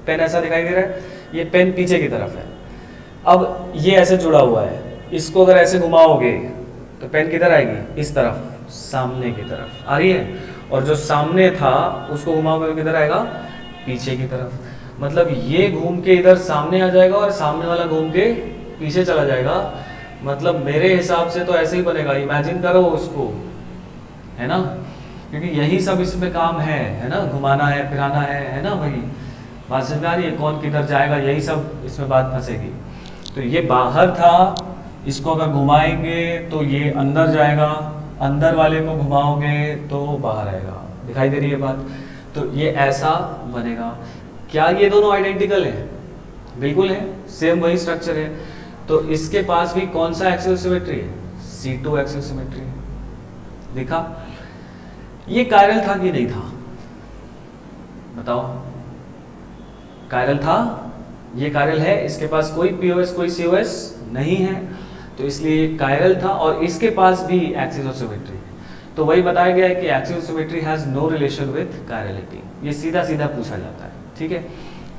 पेन ऐसा दिखाई दे रहा है, ये पेन पीछे की तरफ है। अब ये ऐसे जुड़ा हुआ है, इसको अगर ऐसे घुमाओगे तो पेन किधर आएगी, इस तरफ, सामने की तरफ आ रही है, और जो सामने था उसको घुमाओगे तो किधर आएगा, पीछे की तरफ। मतलब ये घूम के इधर सामने आ जाएगा और सामने वाला घूम के पीछे चला जाएगा। मतलब मेरे हिसाब से तो ऐसे ही बनेगा, इमेजिन करो उसको, है ना, क्योंकि यही सब इसमें काम है ना, घुमाना है, फिराना है ना, वही बात समझ में आ रही है, कौन किधर जाएगा, यही सब इसमें बात फंसेगी। तो ये बाहर था, इसको अगर घुमाएंगे तो ये अंदर जाएगा, अंदर वाले को घुमाओगे तो बाहर आएगा। दिखाई दे रही है बात? तो ये ऐसा बनेगा। क्या ये दोनों आइडेंटिकल है? बिल्कुल है, सेम वही स्ट्रक्चर है। तो इसके पास भी कौन सा एक्सिस ऑफ सिमेट्री है, C2 एक्सिस ऑफ सिमेट्री है। देखा, ये कायरल था कि नहीं था, बताओ, कायरल था ये कायरल है, इसके पास कोई पीओएस कोई सीओएस नहीं है, तो इसलिए ये कायरल था और इसके पास भी एक्सिस ऑफ सिमेट्री है। तो वही बताया गया है कि axis of symmetry has no relation with chirality. ये सीधा सीधा पूछा जाता है, ठीक है।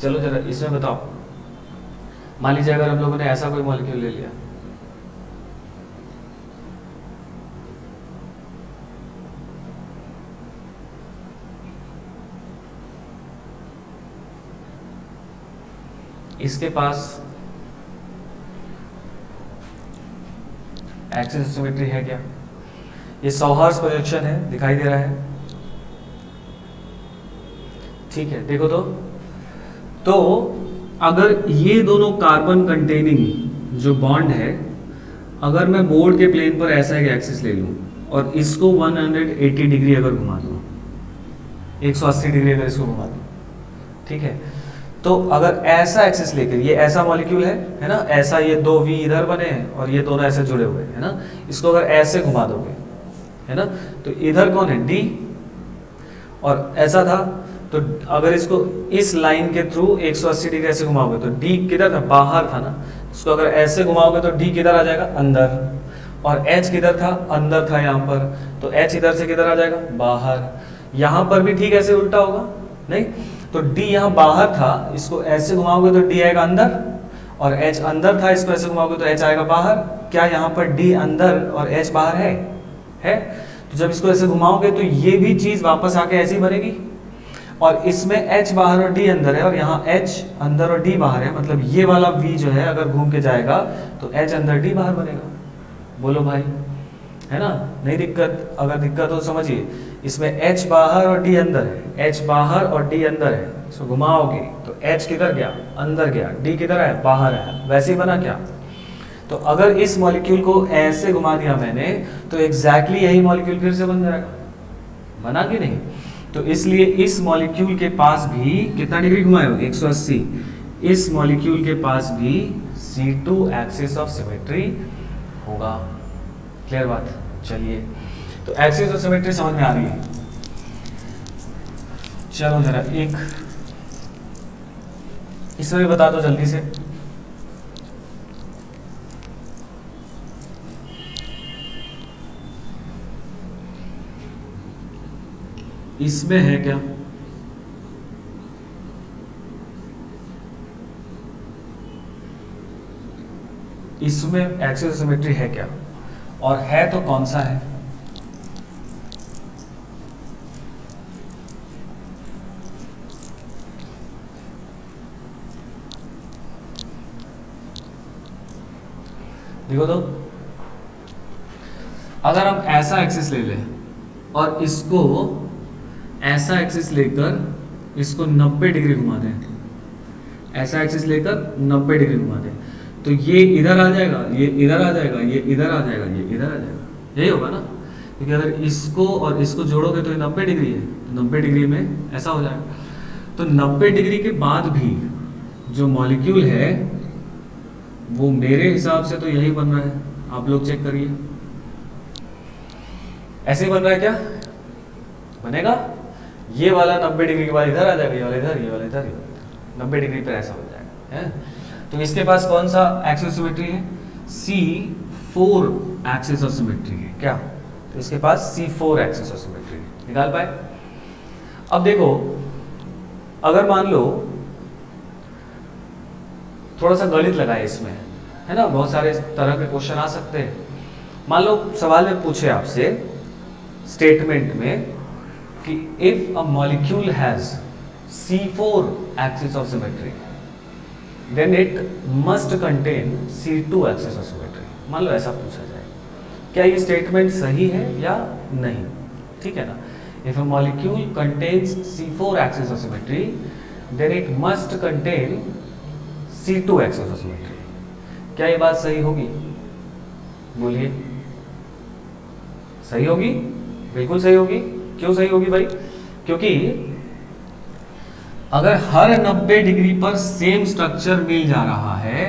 चलो जरा इसमें बताओ, मान लीजिए अगर हम लोगों ने ऐसा कोई मॉलिक्यूल ले लिया, इसके पास एक्सिस ऑफ सिमेट्री है क्या? ये सौहार्स प्रोजेक्शन है, दिखाई दे रहा है, ठीक है। देखो तो अगर ये दोनों कार्बन कंटेनिंग जो बॉन्ड है, अगर मैं बोर्ड के प्लेन पर ऐसा एक एक्सिस ले लूं और इसको 180 डिग्री अगर घुमा दूं, 180 डिग्री अगर इसको घुमा दूं, ठीक है, तो अगर ऐसा एक्सिस लेकर, ये ऐसा मॉलिक्यूल है ना, ऐसा ये दो वी इधर बने हैं और ये दोनों ऐसे जुड़े हुए हैं ना, इसको अगर ऐसे घुमा दोगे, है ना, तो इधर कौन है? डी, और ऐसा था, तो अगर इसको इस लाइन के थ्रू 180 डिग्री ऐसे घुमाओगे तो डी किधर था? बाहर था ना। इसको अगर ऐसे घुमाओगे तो डी किधर आ जाएगा? अंदर। और एच किधर था? अंदर था यहाँ पर, तो एच इधर से किधर आ जाएगा? बाहर। यहाँ पर भी ठीक ऐसे उल्टा होगा, नहीं? तो डी यहाँ बाहर था, इसको ऐसे घुमाओगे तो डी आएगा अंदर, और एच अंदर था, इसको ऐसे घुमाओगे तो एच आएगा बाहर। क्या यहाँ पर डी अंदर और एच बाहर है? तो जब इसको ऐसे घुमाओगे तो ये भी चीज वापस आके ऐसी बनेगी, और इसमें एच बाहर और डी अंदर है, और यहाँ एच अंदर और डी बाहर है, मतलब ये वाला वी जो है अगर घूम के जाएगा तो एच अंदर डी बाहर बनेगा। बोलो भाई, है ना? नहीं दिक्कत? अगर दिक्कत हो समझिए, इसमें एच बाहर और डी अंदर है, एच बाहर और डी अंदर है, इसको घुमाओगे तो एच किधर गया? अंदर गया, डी किधर है? बाहर है। वैसे ही बना क्या? तो अगर इस मॉलिक्यूल को ऐसे घुमा दिया मैंने तो एग्जैक्टली यही मॉलिक्यूल फिर से बन जाएगा, बना कि नहीं? तो इसलिए इस मॉलिक्यूल के पास भी कितना डिग्री घुमाए हो? 180। इस मॉलिक्यूल के पास भी C2 एक्सिस ऑफ सिमेट्री होगा। क्लियर बात? चलिए, तो एक्सिस ऑफ सिमेट्री समझ में आ रही है। चलो जरा एक इसमें भी बता दो जल्दी से। इसमें है क्या? इसमें एक्सिस ऑफ सिमेट्री है क्या? और है तो कौन सा है? देखो तो, अगर हम ऐसा एक्सिस ले लें और इसको ऐसा एक्सिस लेकर इसको 90 डिग्री घुमा दें, ऐसा एक्सिस लेकर 90 डिग्री घुमा दें, तो ये इधर आ जाएगा, ये इधर आ जाएगा, ये इधर आ जाएगा, ये इधर आ जाएगा, यही होगा ना? क्योंकि अगर इसको और इसको जोड़ोगे तो ये 90 डिग्री है, तो 90 डिग्री में ऐसा हो जाएगा। तो 90 डिग्री के बाद भी जो मॉलिक्यूल है वो मेरे हिसाब से तो यही बन रहा है। आप लोग चेक करिए, ऐसे ही बन रहा है क्या? बनेगा ये वाला 90 डिग्री के बाद इधर आ जाएगा, ये वाला इधर, ये वाला इधर, ये वाला इधर, 90 डिग्री पर ऐसा हो जाएगा, है? तो इसके पास कौन सा एक्सिस ऑफ सिमेट्री है? C4 एक्सिस ऑफ सिमेट्री है क्या? तो इसके पास C4 एक्सिस ऑफ सिमेट्री है। निकाल पाए? अब देखो, अगर मान लो थोड़ा सा गणित लगाए इसमें, है ना, बहुत सारे तरह के क्वेश्चन आ सकते हैं। मान लो सवाल में पूछे आपसे स्टेटमेंट में कि if a molecule has C4 axis of symmetry then it must contain C2 axis of symmetry. मान लो ऐसा पूछा जाए, क्या ये स्टेटमेंट सही है या नहीं? ठीक है ना? If a molecule contains C4 axis of symmetry then it must contain C2 axis of symmetry. क्या ये बात सही होगी? बोलिए, सही होगी? बिल्कुल सही होगी। क्यों सही होगी भाई? क्योंकि अगर हर 90 डिग्री पर सेम स्ट्रक्चर मिल जा रहा है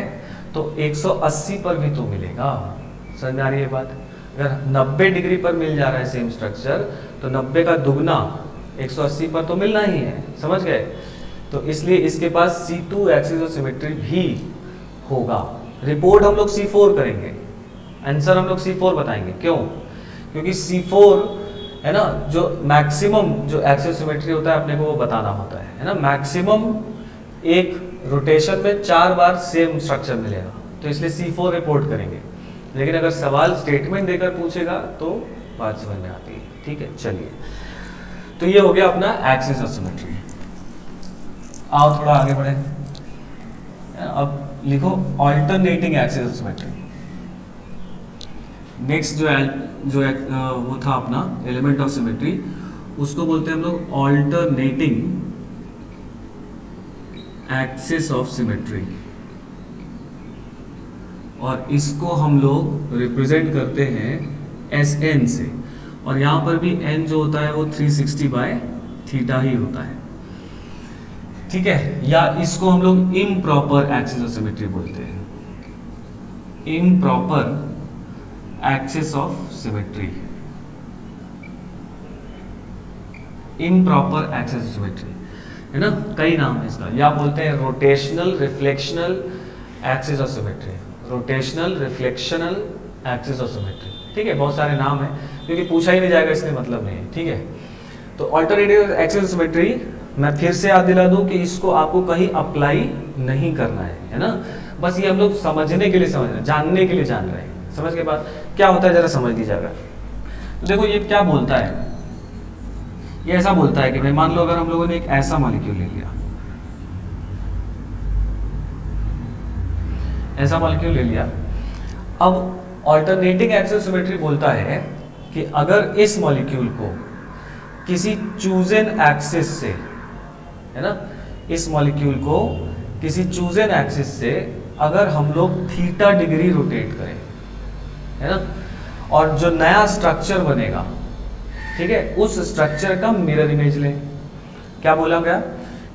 तो 180 पर भी तो मिलेगा। समझ में आ रही है बात? अगर 90 डिग्री पर मिल जा रहा है सेम स्ट्रक्चर तो 90 का दुगना 180 पर तो मिलना ही है। समझ गए? तो इसलिए इसके पास C2 एक्सिस ऑफ सिमेट्री भी होगा। रिपोर्ट हम लोग C4 करेंगे, आंसर हम लोग C4 बताएंगे। क्यों? क्योंकि C4 है ना, जो मैक्सिमम जो एक्सिस सिमेट्री होता है अपने को वो बताना होता है ना। मैक्सिमम एक रोटेशन में 4 बार सेम स्ट्रक्चर मिलेगा, तो इसलिए C4 रिपोर्ट करेंगे। लेकिन अगर सवाल स्टेटमेंट देकर पूछेगा तो बात समझ में आती है। ठीक है, चलिए, तो ये हो गया अपना एक्सिस ऑफ सिमेट्री। आओ थोड़ा आगे बढ़े, अब लिखो alternating axis of symmetry. Next जो वो था अपना एलिमेंट ऑफ सिमेट्री, उसको बोलते हैं हम लोग ऑल्टरनेटिंग एक्सिस ऑफ सिमेट्री, और इसको हम लोग रिप्रेजेंट करते हैं Sn से, और यहाँ पर भी n जो होता है वो 360/θ ही होता है। ठीक है, या इसको हम लोग इम्प्रॉपर एक्सिस ऑफ सिमेट्री बोलते हैं, improper axis of symmetry, improper axis of symmetry है ना, कई नाम है इसका। या बोलते हैं rotational reflectional axis of symmetry, rotational reflectional axis of symmetry. ठीक है, बहुत सारे नाम है, क्योंकि पूछा ही नहीं जाएगा इसलिए मतलब नहीं है। ठीक है, तो ऑल्टरनेटिव एक्सिस ऑफ सिमेट्री मैं फिर से याद दिला दूं कि इसको आपको कहीं अप्लाई नहीं करना है ना, बस ये हम लोग समझने के लिए समझ रहे हैं, जानने के लिए जान रहे हैं। समझ के बाद क्या होता है जरा समझ लीजिएगा। तो देखो ये क्या बोलता है, ये ऐसा बोलता है कि भाई मान लो अगर हम लोगों ने एक ऐसा मॉलिक्यूल ले लिया, ऐसा मॉलिक्यूल ले लिया। अब ऑल्टरनेटिंग एक्सिस ऑफ सिमेट्री बोलता है कि अगर इस मॉलिक्यूल को किसी चूजन एक्सिस से, है ना, इस मॉलिक्यूल को किसी चूजन एक्सिस से अगर हम लोग थीटा डिग्री रोटेट करें, है ना, और जो नया स्ट्रक्चर बनेगा, ठीक है, उस स्ट्रक्चर का मिरर इमेज लें। क्या बोला गया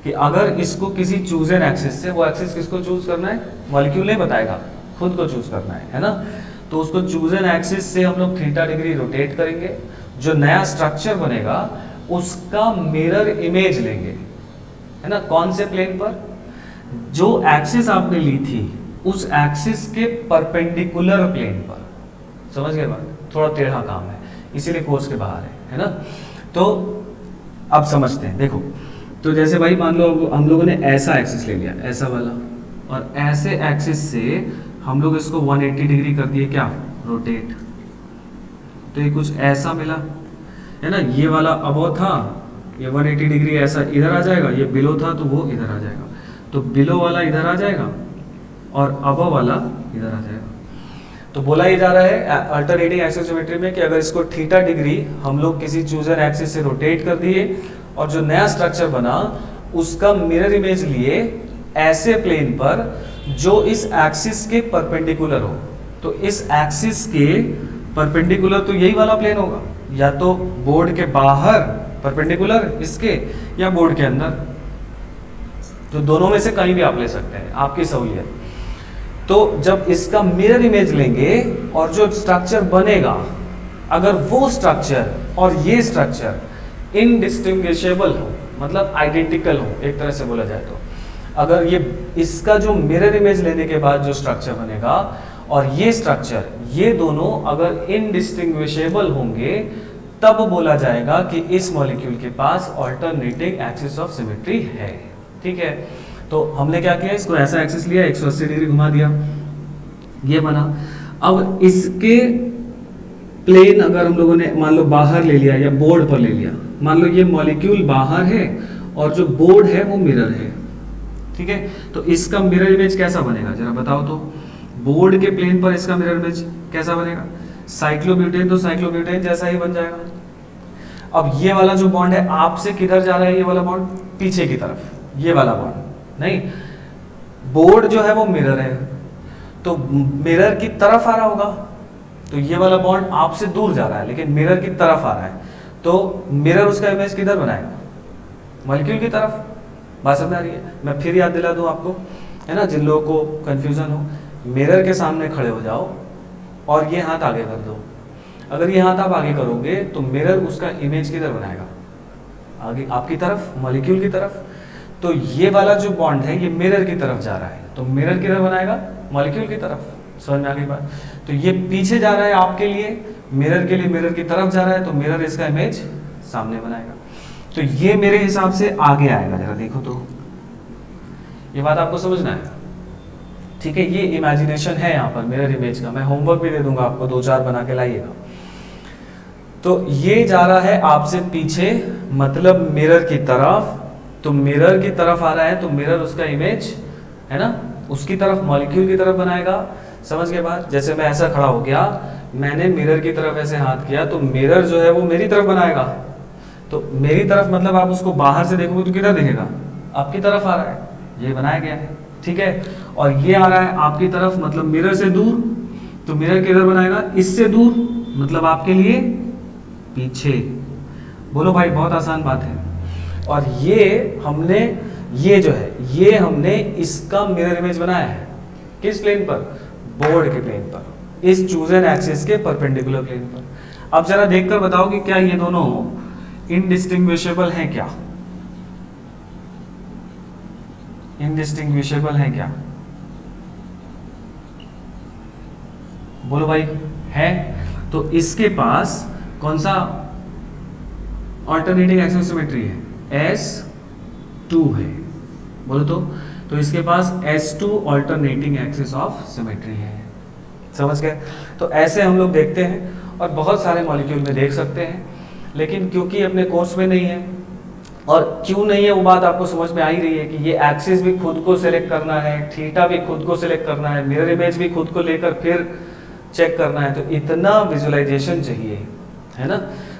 कि अगर इसको किसी चूजन एक्सिस से, वो एक्सिस किसको चूज करना है, मॉलिक्यूल नहीं बताएगा, खुद को चूज करना है ना, तो उसको चूजन एक्सिस से हम लोग थीटा डिग्री रोटेट करेंगे, जो नया स्ट्रक्चर बनेगा उसका मिरर इमेज लेंगे, है ना, कौन से प्लेन पर, जो एक्सिस आपने ली थी उस एक्सिस के परपेंडिकुलर प्लेन पर। समझ गए बात, थोड़ा टेढ़ा काम है इसीलिए कोर्स के बाहर है ना। तो अब समझते हैं, देखो, तो जैसे भाई मान लो हम लोगों ने ऐसा एक्सिस ले लिया, ऐसा वाला, और ऐसे एक्सिस से हम लोग इसको 180 डिग्री कर दिए, क्या, रोटेट, तो ये कुछ ऐसा मिला, है ना। ये वाला अबव था, ये 180 डिग्री ऐसा इधर आ जाएगा, ये बिलो था तो वो इधर आ जाएगा, तो बिलो वाला इधर आ जाएगा और अबव वाला इधर आ जाएगा। तो बोला ही जा रहा है अल्टरनेटिंग एक्सिस ऑफ सिमेट्री में कि अगर इसको थीटा डिग्री हम लोग किसी चूजन एक्सिस से रोटेट कर दिए और जो नया स्ट्रक्चर बना उसका मिरर इमेज लिए ऐसे प्लेन पर जो इस एक्सिस के परपेंडिकुलर हो, तो इस एक्सिस के परपेंडिकुलर तो यही वाला प्लेन होगा, या तो बोर्ड के बाहर परपेंडिकुलर इसके, या बोर्ड के अंदर, तो दोनों में से कहीं भी आप ले सकते हैं, आपकी सहूलियत। तो जब इसका मिरर इमेज लेंगे और जो स्ट्रक्चर बनेगा, अगर वो स्ट्रक्चर और ये स्ट्रक्चर इनडिस्टिंग्विशेबल हो, मतलब आइडेंटिकल हो एक तरह से बोला जाए, तो अगर ये इसका जो मिरर इमेज लेने के बाद जो स्ट्रक्चर बनेगा और ये स्ट्रक्चर, ये दोनों अगर इनडिस्टिंग्विशेबल होंगे, तब बोला जाएगा कि इस मॉलिक्यूल के पास ऑल्टरनेटिंग एक्सिस ऑफ सिमेट्री है। ठीक है, तो हमने क्या किया, इसको ऐसा एक्सिस लिया, 180 डिग्री घुमा दिया, ये बना। अब इसके प्लेन अगर हम लोगों ने मान लो बाहर ले लिया या बोर्ड पर ले लिया, मान लो ये मॉलिक्यूल बाहर है और जो बोर्ड है वो मिरर है, ठीक है, तो इसका मिरर इमेज कैसा बनेगा जरा बताओ तो। बोर्ड के प्लेन पर इसका मिरर इमेज कैसा बनेगा, साइक्लोब्यूटेन तो साइक्लोब्यूटेन जैसा ही बन जाएगा। अब ये वाला जो बॉन्ड है आपसे किधर जा रहा है, ये वाला बॉन्ड पीछे की तरफ, ये वाला बॉन्ड नहीं, बोर्ड जो है वो मिरर है, तो मिरर की तरफ आ रहा होगा, तो ये वाला बॉन्ड आपसे दूर जा रहा है लेकिन मिरर की तरफ आ रहा है, तो मिरर उसका इमेज किधर बनाएगा, मॉलिक्यूल की तरफ। बात समझ आ रही है, मैं फिर याद दिला दूं आपको, है ना, जिन लोगों को कंफ्यूजन हो, मिरर के सामने खड़े हो जाओ और ये हाथ आगे कर दो। अगर ये हाथ आप आगे करोगे तो मिरर उसका इमेज किधर बनाएगा, आगे आपकी तरफ, मॉलिक्यूल की तरफ। तो ये वाला जो बॉन्ड है ये मिरर की तरफ जा रहा है, तो मिरर किधर बनाएगा, मॉलिक्यूल की तरफ। समझ में आ गई बात। तो ये पीछे जा रहा है आपके लिए, मिरर के लिए मिरर की तरफ जा रहा है, तो मिरर इसका इमेज सामने बनाएगा। तो ये मेरे हिसाब से आगे आएगा, जरा देखो तो ये बात आपको समझना है, ठीक है। ये इमेजिनेशन है यहाँ पर मिरर इमेज का, मैं होमवर्क भी दे दूंगा आपको, 2-4 बना के लाइएगा। तो ये जा रहा है आपसे पीछे, मतलब मिरर की तरफ, तो मिरर की तरफ आ रहा है तो मिरर उसका इमेज है ना उसकी तरफ, मॉलिक्यूल की तरफ बनाएगा। समझ के बाद जैसे मैं ऐसा खड़ा हो गया, मैंने मिरर की तरफ ऐसे हाथ किया, तो मिरर जो है वो मेरी तरफ बनाएगा। तो मेरी तरफ मतलब आप उसको बाहर से देखोगे तो किधर दिखेगा, आपकी तरफ आ रहा है, ये बनाया गया है, ठीक है। और ये आ रहा है आपकी तरफ, मतलब मिरर से दूर, तो मिरर किधर बनाएगा, इससे दूर, मतलब आपके लिए पीछे। बोलो भाई, बहुत आसान बात है। और ये हमने, ये जो है ये हमने इसका मिरर इमेज बनाया है, किस प्लेन पर, बोर्ड के प्लेन पर, इस चूजन एक्सिस के परपेंडिकुलर प्लेन पर। अब जरा देखकर बताओ कि क्या ये दोनों इनडिस्टिंग्विशेबल हैं, क्या इनडिस्टिंग्विशेबल हैं क्या, बोलो भाई, है। तो इसके पास कौन सा ऑल्टरनेटिंग एक्सिस ऑफ सिमेट्री है, S2 है, बोलो तो इसके पास S2 alternating axis of symmetry है। समझ गए। तो ऐसे हम लोग देखते हैं और बहुत सारे मॉलिक्यूल में देख सकते हैं, लेकिन क्योंकि अपने कोर्स में नहीं है, और क्यों नहीं है वो बात आपको समझ में आ ही रही है कि ये एक्सिस भी खुद को सिलेक्ट करना है, थीटा भी खुद को सिलेक्ट करना है, मिरर इमेज भी खुद को लेकर फिर चेक करना है, तो इतना विजुअलाइजेशन चाहिए, है ना।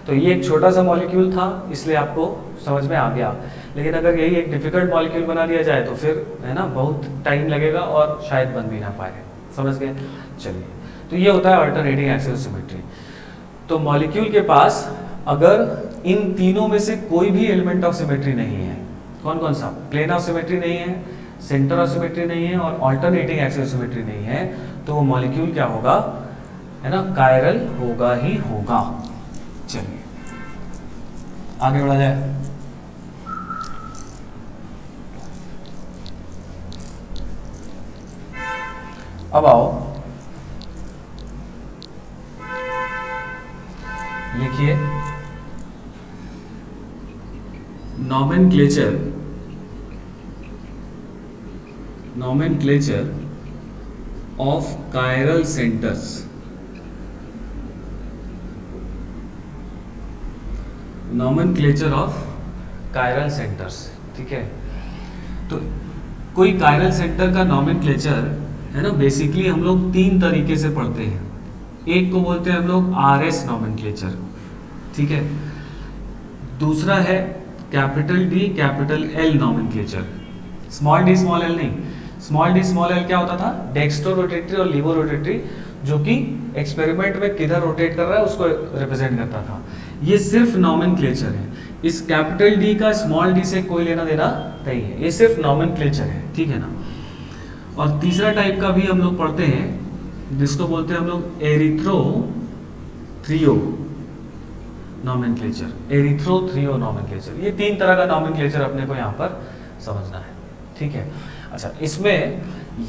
तो ये एक छोटा सा मॉलिक्यूल था, इसलिए आपको समझ में आ गया। लेकिन अगर यही एक डिफिकल्ट मॉलिक्यूल बना दिया जाए तो फिर है ना बहुत टाइम लगेगा और शायद बन भी ना पाए। समझ गए। चलिए, तो ये होता है अल्टरनेटिंग एक्सिस ऑफ सिमेट्री। तो मॉलिक्यूल के पास अगर इन तीनों में से कोई भी एलिमेंट ऑफ सिमेट्री नहीं है, कौन कौन सा, प्लेन ऑफ सिमेट्री नहीं है, सेंटर ऑफ सिमेट्री नहीं है और अल्टरनेटिंग एक्सिस ऑफ सिमेट्री नहीं है, तो वो मॉलिक्यूल क्या होगा, है ना, कायरल होगा ही होगा। चलिए आगे बढ़ा जाए। अब आओ लिखिए nomenclature of chiral centres. Nomenclature of chiral centres, ठीक है। तो कोई कायरल सेंटर का नॉमेनक्लेचर है ना, बेसिकली हम लोग 3 तरीके से पढ़ते हैं। एक को बोलते हैं हम लोग RS नॉमेनक्लेचर, ठीक है। दूसरा है capital D capital L nomenclature, small d small l नहीं। स्मॉल d स्मॉल l क्या होता था, डेक्स्ट्रो रोटेटरी और लीवो रोटेटरी, जो कि एक्सपेरिमेंट में किधर रोटेट कर रहा है उसको रिप्रेजेंट करता था। ये सिर्फ नॉमेनक्लेचर है, इस कैपिटल D का स्मॉल d से कोई लेना देना नहीं है, ये सिर्फ नॉमेनक्लेचर है, ठीक है ना। और तीसरा टाइप का भी हम लोग पढ़ते हैं जिसको बोलते हैं हम लोग एरिथ्रोथ्रियो नॉमेनक्लेचर, एरिथ्रोथ्रियो नॉमेनक्लेचर। ये 3 तरह का नॉमेनक्लेचर अपने को यहाँ पर समझना है, ठीक है। अच्छा, इसमें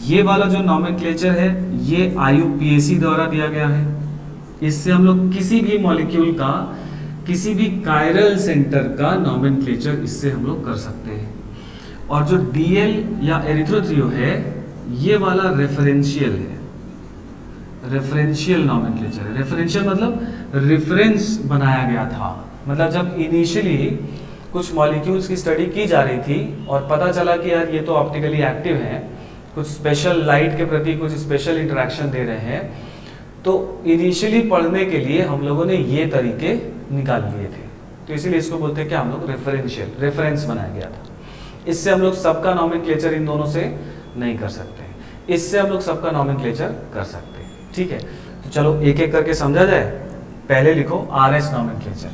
ये वाला जो नॉमेनक्लेचर है ये IUPAC द्वारा दिया गया है। इससे हम लोग किसी भी मॉलिक्यूल का, किसी भी कायरल सेंटर का नॉमेनक्लेचर इससे हम लोग कर सकते हैं। और जो DL या एरिथ्रोथ्रियो है ये वाला रेफरेंशियल है, रेफरेंशियल नॉमेनक्लेचर है। रेफरेंशियल मतलब रेफरेंस बनाया गया था, मतलब जब इनिशियली कुछ मॉलिक्यूल्स की स्टडी की जा रही थी और पता चला कि यार ये तो ऑप्टिकली एक्टिव हैं, कुछ स्पेशल लाइट के प्रति कुछ स्पेशल इंटरेक्शन दे रहे हैं, तो इनिशियली पढ़ने के लिए हम लोगों ने ये तरीके निकाल लिए थे। तो इसीलिए इसको बोलते हैं क्या हम लोग, रेफरेंशियल, रेफरेंस बनाया गया था। इससे हम लोग सबका नॉमेनक्लेचर इन दोनों से नहीं कर सकते, इससे हम लोग सबका नॉमेनक्लेचर कर सकते हैं, ठीक है। तो चलो एक एक करके समझा जाए। पहले लिखो RS नॉमेनक्लेचर।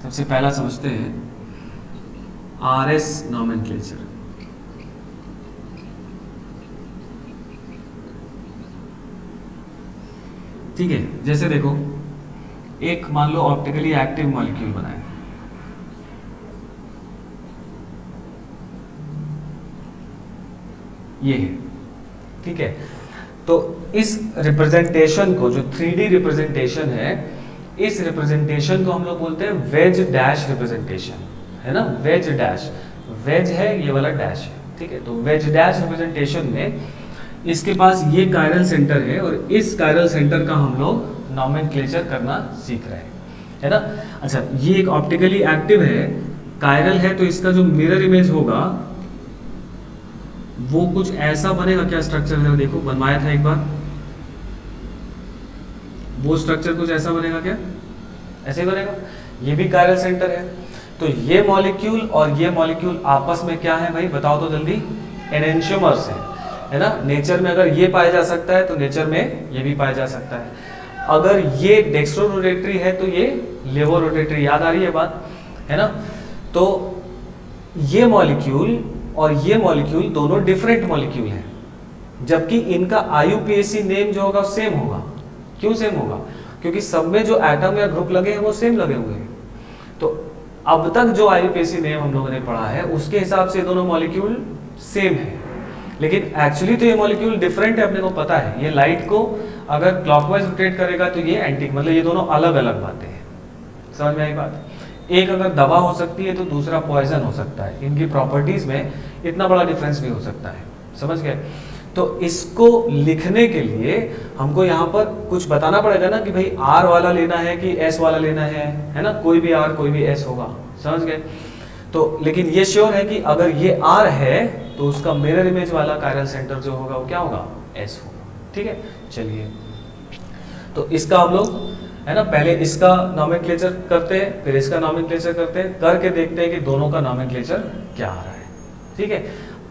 सबसे पहला समझते हैं RS नॉमेनक्लेचर। ठीक है, जैसे देखो एक मान लो ऑप्टिकली एक्टिव मॉलिक्यूल बनाए, ये है, ठीक है। तो इस रिप्रेजेंटेशन को, जो 3D रिप्रेजेंटेशन है, इस रिप्रेजेंटेशन को हम लोग बोलते हैं वेज डैश रिप्रेजेंटेशन, है ना। वेज डैश, वेज है ये वाला डैश है, ठीक है। तो वेज डैश रिप्रेजेंटेशन में इसके पास ये कायरल सेंटर है और इस कायरल सेंटर का हम लोग नॉमेनक्लेचर करना सीख रहे हैं, है ना। अच्छा, ये एक ऑप्टिकली एक्टिव है, कायरल है, तो इसका जो मिरर इमेज होगा वो कुछ ऐसा बनेगा। क्या स्ट्रक्चर है देखो, बनवाया था एक बार, वो स्ट्रक्चर कुछ ऐसा बनेगा, क्या ऐसे ही बनेगा। ये भी कायरल सेंटर है, तो ये मॉलिक्यूल और ये मॉलिक्यूल आपस में क्या है भाई, बताओ तो जल्दी, एनेंशियोमर्स है ना। नेचर में अगर ये पाया जा सकता है तो नेचर में ये भी पाया जा सकता है। अगर ये डेक्स्ट्रो रोटेटरी है तो ये लेवो रोटेटरी, याद आ रही है बात, है ना। तो ये मॉलिक्यूल और ये मॉलिक्यूल दोनों डिफरेंट मॉलिक्यूल हैं, जबकि इनका IUPAC नेम जो होगा सेम होगा। क्यों सेम होगा? क्योंकि सब में जो एटम या ग्रुप लगे हैं वो सेम लगे हुए हैं। तो अब तक जो IUPAC नेम हम लोगों ने पढ़ा है उसके हिसाब से दोनों मॉलिक्यूल सेम है, लेकिन एक्चुअली तो ये मॉलिक्यूल डिफरेंट है, अपने को पता है। ये लाइट को अगर क्लॉकवाइज रोटेट करेगा तो ये एंटी, मतलब ये दोनों अलग अलग बातें हैं। समझ में आई बात? एक अगर दवा हो सकती है तो दूसरा पॉइजन हो सकता है, इनकी प्रॉपर्टीज में इतना बड़ा डिफरेंस भी हो सकता है। समझ गए? तो इसको लिखने के लिए हमको यहाँ पर कुछ बताना पड़ेगा ना कि भाई R वाला लेना है कि S वाला लेना है ना। कोई भी R कोई भी S होगा, समझ गए? तो लेकिन ये श्योर है कि अगर ये R है तो उसका मिरर इमेज वाला कायरल सेंटर जो होगा वो क्या होगा, S होगा। ठीक है, चलिए तो इसका हम लोग, है ना, पहले इसका नॉमेनक्लेचर करते हैं, फिर इसका नॉमेनक्लेचर करते हैं, करके देखते हैं कि दोनों का नॉमेनक्लेचर क्या आ रहा है। ठीक है,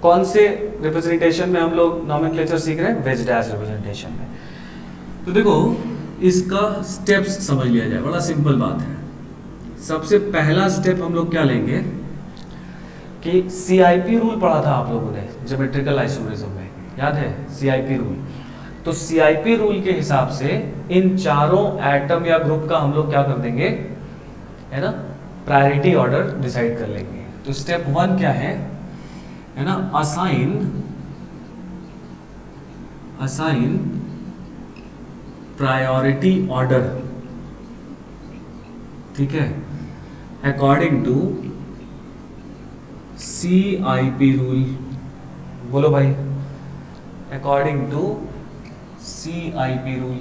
कौन से रिप्रेजेंटेशन में हम लोग नॉमेनक्लेचर सीख रहे हैं? वेज डैश रिप्रेजेंटेशन में। तो देखो इसका स्टेप्स समझ लिया जाए, बड़ा सिंपल बात है। सबसे पहला स्टेप हम लोग क्या लेंगे कि CIP रूल पढ़ा था आप लोगों ने ज्योमेट्रिकल आइसोमेरिज्म में, याद है CIP रूल। तो CIP रूल के हिसाब से इन चारों एटम या ग्रुप का हम लोग क्या कर देंगे, है ना, प्रायोरिटी ऑर्डर डिसाइड कर लेंगे। तो स्टेप 1 क्या है ना, असाइन प्रायोरिटी ऑर्डर, ठीक है, अकॉर्डिंग टू CIP रूल। बोलो भाई, अकॉर्डिंग टू CIP रूल।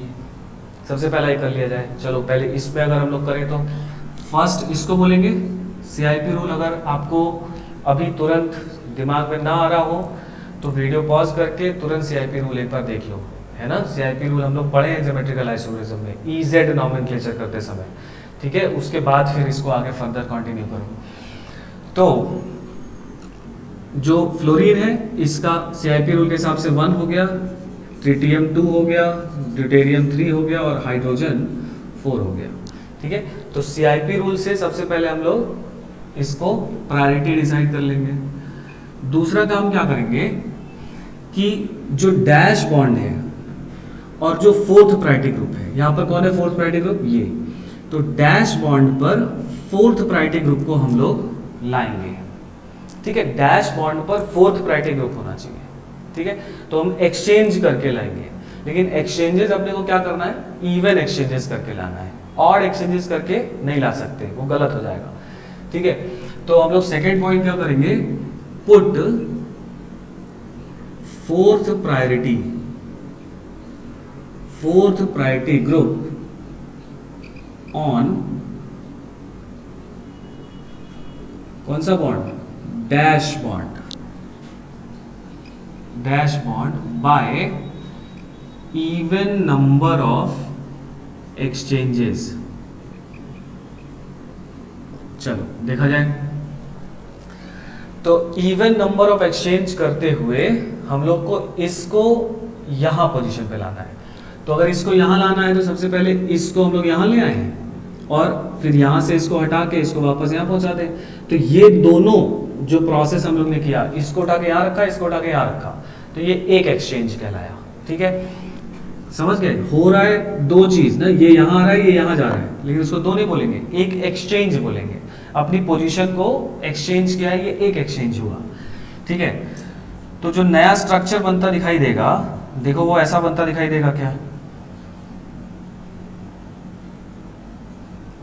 सबसे पहला ये कर लिया जाए। चलो पहले इसमें अगर हम लोग करें तो फर्स्ट इसको बोलेंगे CIP रूल। अगर आपको अभी तुरंत दिमाग में ना आ रहा हो तो वीडियो पॉज करके तुरंत CIP रूल एक बार देख लो, है ना। CIP रूल हम लोग पढ़े हैं ज्योमेट्रिकल आइसोमेरिज्म में, EZ नॉमेनक्लेचर करते समय। ठीक है, उसके बाद फिर इसको आगे फर्दर कंटिन्यू करो। तो जो फ्लोरीन है इसका CIP रूल के हिसाब से 1 हो गया, ट्रिटियम 2 हो गया, ड्यूटेरियम 3 हो गया और हाइड्रोजन 4 हो गया। ठीक है, तो CIP रूल से सबसे पहले हम लोग इसको प्रायोरिटी डिसाइड कर लेंगे। दूसरा काम क्या करेंगे कि जो डैश बॉन्ड है और जो फोर्थ प्रायोरिटी ग्रुप है, यहाँ पर कौन है फोर्थ प्रायोरिटी ग्रुप, ये। तो डैश बॉन्ड पर फोर्थ प्रायोरिटी ग्रुप को हम लोग लाएंगे। ठीक है, डैश बॉन्ड पर फोर्थ प्रायोरिटी ग्रुप होना चाहिए। ठीक है, तो हम एक्सचेंज करके लाएंगे, लेकिन एक्सचेंजेस अपने को क्या करना है, इवन एक्सचेंजेस करके लाना है। ऑड एक्सचेंजेस करके नहीं ला सकते, वो गलत हो जाएगा। ठीक है, तो हम लोग सेकेंड पॉइंट क्या करेंगे, put fourth priority group on कौन सा bond, dash bond by even number of exchanges. चलो देखा जाए, तो इवन नंबर ऑफ एक्सचेंज करते हुए हम लोग को इसको यहां पोजीशन पे लाना है। तो अगर इसको यहां लाना है तो सबसे पहले इसको हम लोग यहां ले आए और फिर यहां से इसको हटा के इसको वापस यहां पहुंचा दें। तो ये दोनों जो प्रोसेस हम लोग ने किया, इसको उठा के यहां रखा, इसको उठा के यहां रखा, तो ये एक एक्सचेंज कहलाया। ठीक है, समझ गए? हो रहा है दो चीज ना, ये यहाँ आ रहा है, ये यहाँ जा रहा है, लेकिन इसको दो नहीं बोलेंगे, एक एक्सचेंज बोलेंगे। अपनी पोजीशन को एक्सचेंज किया है, ये एक एक्सचेंज हुआ, ठीक है। तो जो नया स्ट्रक्चर बनता दिखाई देगा, देखो वो ऐसा बनता दिखाई देगा क्या?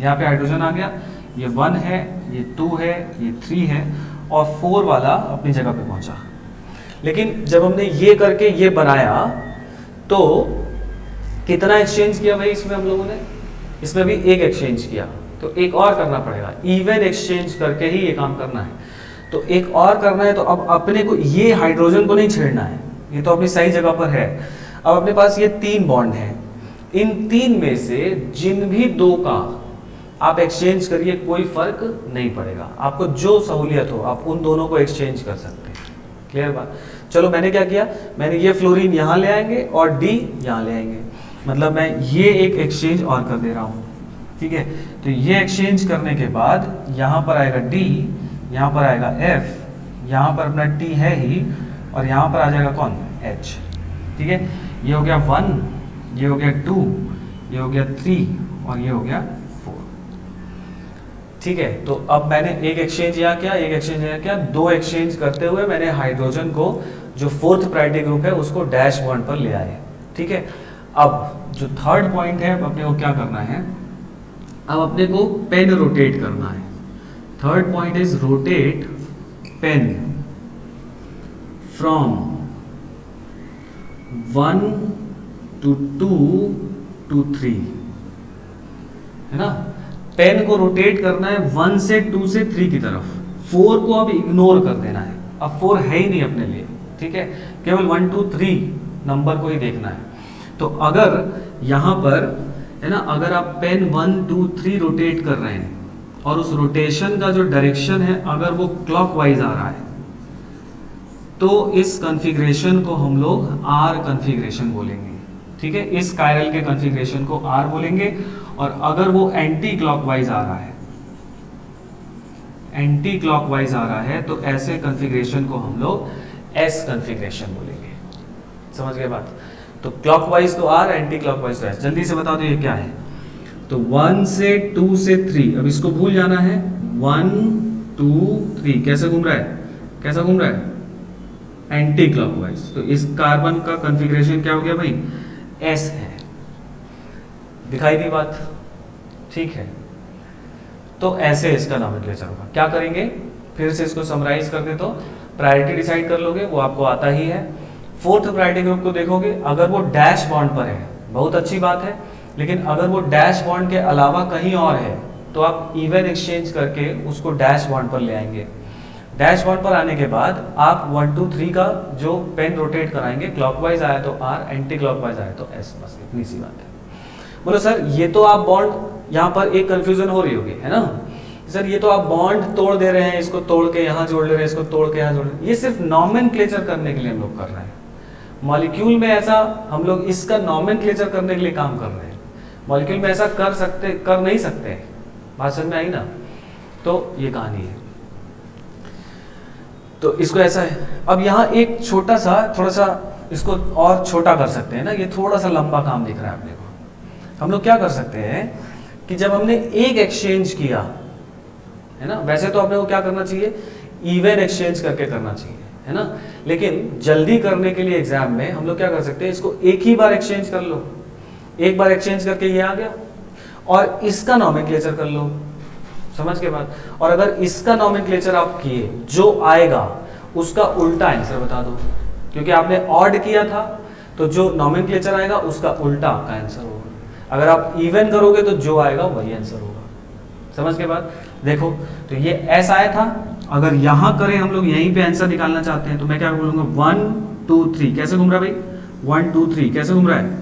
यहाँ पे हाइड्रोजन आ गया, ये 1 है, ये 2 है, ये 3 है, और 4 वाला अपनी जगह पे पहुंचा। लेकिन जब हमने ये करके ये बनाया तो कितना एक्सचेंज किया भाई इसमें हम लोगों ने? इसमें भी एक एक्सचेंज किया, तो एक और करना पड़ेगा, इवन एक्सचेंज करके ही ये काम करना है। तो एक और करना है, तो अब अपने को ये हाइड्रोजन को नहीं छेड़ना है, ये तो अपनी सही जगह पर है। अब अपने पास ये 3 बॉन्ड है, इन 3 में से जिन भी 2 का आप एक्सचेंज करिए, कोई फर्क नहीं पड़ेगा, आपको जो सहूलियत हो आप उन दोनों को एक्सचेंज कर सकते हैं। क्लियर बात? चलो मैंने क्या किया, मैंने ये फ्लोरीन यहाँ ले आएंगे और डी यहाँ ले आएंगे, मतलब मैं ये एक एक्सचेंज और कर दे रहा हूँ, ठीक है। तो ये एक्सचेंज करने के बाद यहाँ पर आएगा डी, यहाँ पर आएगा एफ, यहाँ पर अपना टी है ही, और यहाँ पर आ जाएगा कौन? एच, ठीक है। ये हो गया 1, ये हो गया 2, ये हो गया 3 और ये हो गया 4, ठीक है। तो अब मैंने एक एक्सचेंज यहाँ किया, एक एक्सचेंज यहाँ किया, 2 एक्सचेंज करते हुए मैंने हाइड्रोजन को जो 4th प्रायोरिटी ग्रुप है उसको डैश बॉन्ड पर ले आए, ठीक है। अब जो 3rd पॉइंट है, अब अपने को क्या करना है, अब अपने को पेन रोटेट करना है। 3rd point is rotate pen from 1 to 2 to 3, है ना। पेन को रोटेट करना है 1 से 2 से 3 की तरफ, 4 को अब इग्नोर कर देना है, अब 4 है ही नहीं अपने लिए, ठीक है। केवल 1 2 3 नंबर को ही देखना है। तो अगर यहाँ पर है ना, अगर आप पेन 1 2 3 रोटेट कर रहे हैं और उस रोटेशन का जो डायरेक्शन है अगर वो क्लॉकवाइज आ रहा है, तो इस कॉन्फ़िगरेशन को हम लोग आर कॉन्फ़िगरेशन बोलेंगे, ठीक है। इस कायरल के कॉन्फ़िगरेशन को आर बोलेंगे। और अगर वो एंटी क्लॉकवाइज आ रहा है, एंटी क्लॉकवाइज आ रहा है, तो ऐसे कॉन्फ़िगरेशन को हम लोग एस कॉन्फ़िगरेशन बोलेंगे। समझ गए बात? तो क्लॉकवाइज तो आर, एंटी क्लॉकवाइज तो एस। जल्दी से बता दो ये क्या है। तो 1 से 2 से 3, अब इसको भूल जाना है। 1 2 3 कैसे घूम रहा है, कैसा घूम रहा है? Anti clockwise. तो इस कार्बन का कॉन्फ़िगरेशन क्या हो गया भाई? एस है। दिखाई दी बात? ठीक है। तो ऐसे इसका नॉमेनक्लेचर होगा। क्या करेंगे, फिर से इसको समराइज कर दे तो प्रायोरिटी डिसाइड कर लोगे, वो आपको आता ही है। 4th प्रायोरिटी ग्रुप को देखोगे, अगर वो डैश बॉन्ड पर है बहुत अच्छी बात है, लेकिन अगर वो डैश बॉन्ड के अलावा कहीं और है तो आप इवन एक्सचेंज करके उसको डैश बॉन्ड पर ले आएंगे। डैश बॉन्ड पर आने के बाद आप 1 2 3 का जो पेन रोटेट कराएंगे, क्लॉकवाइज आया तो आर, एंटी क्लॉकवाइज आया तो एस, बस इतनी सी बात है। बोलो सर ये तो आप बॉन्ड, यहाँ पर एक कंफ्यूजन हो रही होगी, है ना सर, ये तो आप बॉन्ड तोड़ दे रहे हैं, इसको तोड़ के यहाँ जोड़ ले रहे हैं, इसको तोड़ के यहाँ जोड़ ले रहे हैं। ये सिर्फ नॉमेनक्लेचर करने के लिए हम लोग कर रहे हैं। मॉलिक्यूल में ऐसा हम लोग इसका नॉमेनक्लेचर करने के लिए काम कर रहे हैं। मॉलिक्यूल में ऐसा कर नहीं सकते। बात समझ में आई ना? तो ये कहानी है। तो इसको ऐसा है। अब यहाँ एक छोटा सा, थोड़ा सा इसको और छोटा कर सकते हैं ना, ये थोड़ा सा लंबा काम दिख रहा है अपने को। हम लोग क्या कर सकते हैं कि जब हमने एक एक्सचेंज किया है ना, वैसे तो अपने को क्या करना चाहिए, इवन एक्सचेंज करके करना चाहिए, है ना। लेकिन जल्दी करने के लिए एग्जाम में हम लोग क्या कर सकते हैं, इसको एक ही बार एक्सचेंज कर लो। एक बार एक्सचेंज करके ये आ गया और इसका नॉमेनक्लेचर कर लो। समझ के बाद, और अगर इसका नॉमेनक्लेचर आप किए, जो आएगा उसका उल्टा आंसर बता दो, क्योंकि आपने ऑड किया था तो जो नॉमेनक्लेचर आएगा उसका उल्टा आपका आंसर होगा। अगर आप इवन करोगे तो जो आएगा वही आंसर होगा। समझ के बाद देखो, तो ये एस आया था, अगर यहां करें हम लोग यहीं पे आंसर निकालना चाहते हैं तो मैं क्या बोलूंगा, 1 2 3 कैसे घूम रहा है भाई, 1 2 3 कैसे घूम रहा है,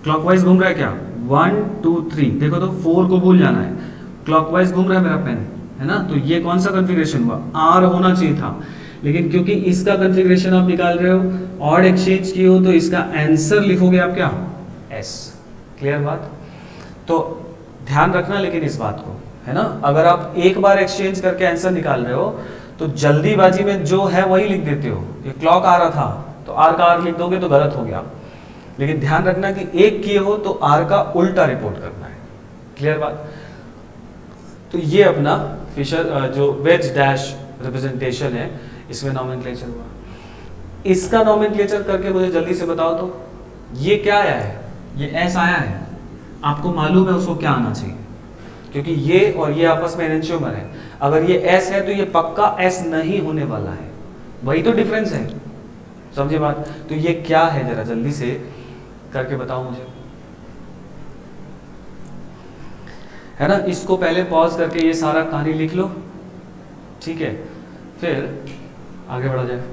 क्लॉकवाइज घूम रहा है क्या, 1 2 3। देखो तो 4 को भूल जाना है, क्लॉकवाइज घूम रहा है मेरा पेन, है ना। तो ये कौन सा कॉन्फ़िगरेशन हुआ, आर होना चाहिए था, लेकिन क्योंकि इसका कॉन्फ़िगरेशन आप निकाल रहे हो, ऑड एक्सचेंज किए हो, तो इसका आंसर लिखोगे आप क्या, एस। क्लियर बात? तो ध्यान रखना लेकिन इस बात को, है ना। अगर आप एक बार एक्सचेंज करके आंसर निकाल रहे हो तो जल्दीबाजी में जो है वही लिख देते हो। ये क्लॉक आ रहा था तो आर का आर लिख दोगे तो गलत हो गया। लेकिन ध्यान रखना कि एक किए हो तो आर का उल्टा रिपोर्ट करना है। क्लियर बात? तो ये अपना फिशर जो वेज डैश रिप्रेजेंटेशन है, इसमें नॉमेनक्लेचर हुआ। इसका नॉमेनक्लेचर करके मुझे जल्दी से बताओ तो, ये क्या आया है? ये एस आया है, आपको मालूम है उसको क्या आना चाहिए, क्योंकि ये और ये आपस में एनेंशियोमर है। अगर ये एस है तो ये पक्का एस नहीं होने वाला है, वही तो डिफरेंस है, समझे बात? तो ये क्या है जरा जल्दी से करके बताओ मुझे, है ना? इसको पहले पॉज करके ये सारा कहानी लिख लो, ठीक है, फिर आगे बढ़ा जाए।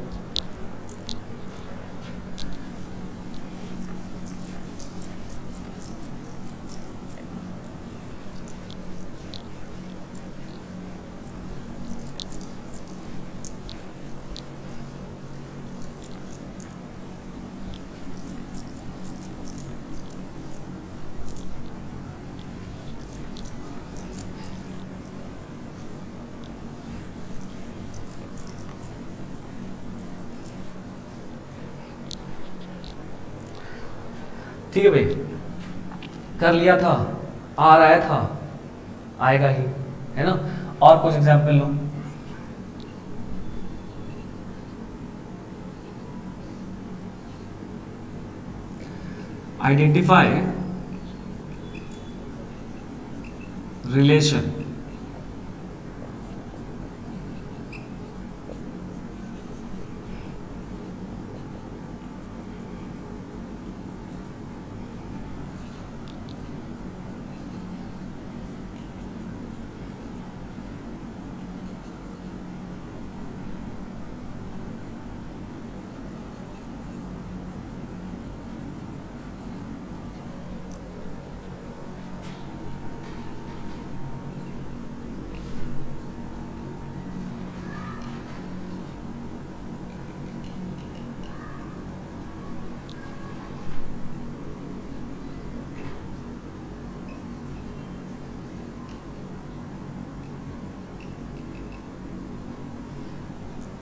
ठीक है भाई, कर लिया था, आ रहा था, आएगा ही, है ना? और कुछ एग्जाम्पल लो। आइडेंटिफाई रिलेशन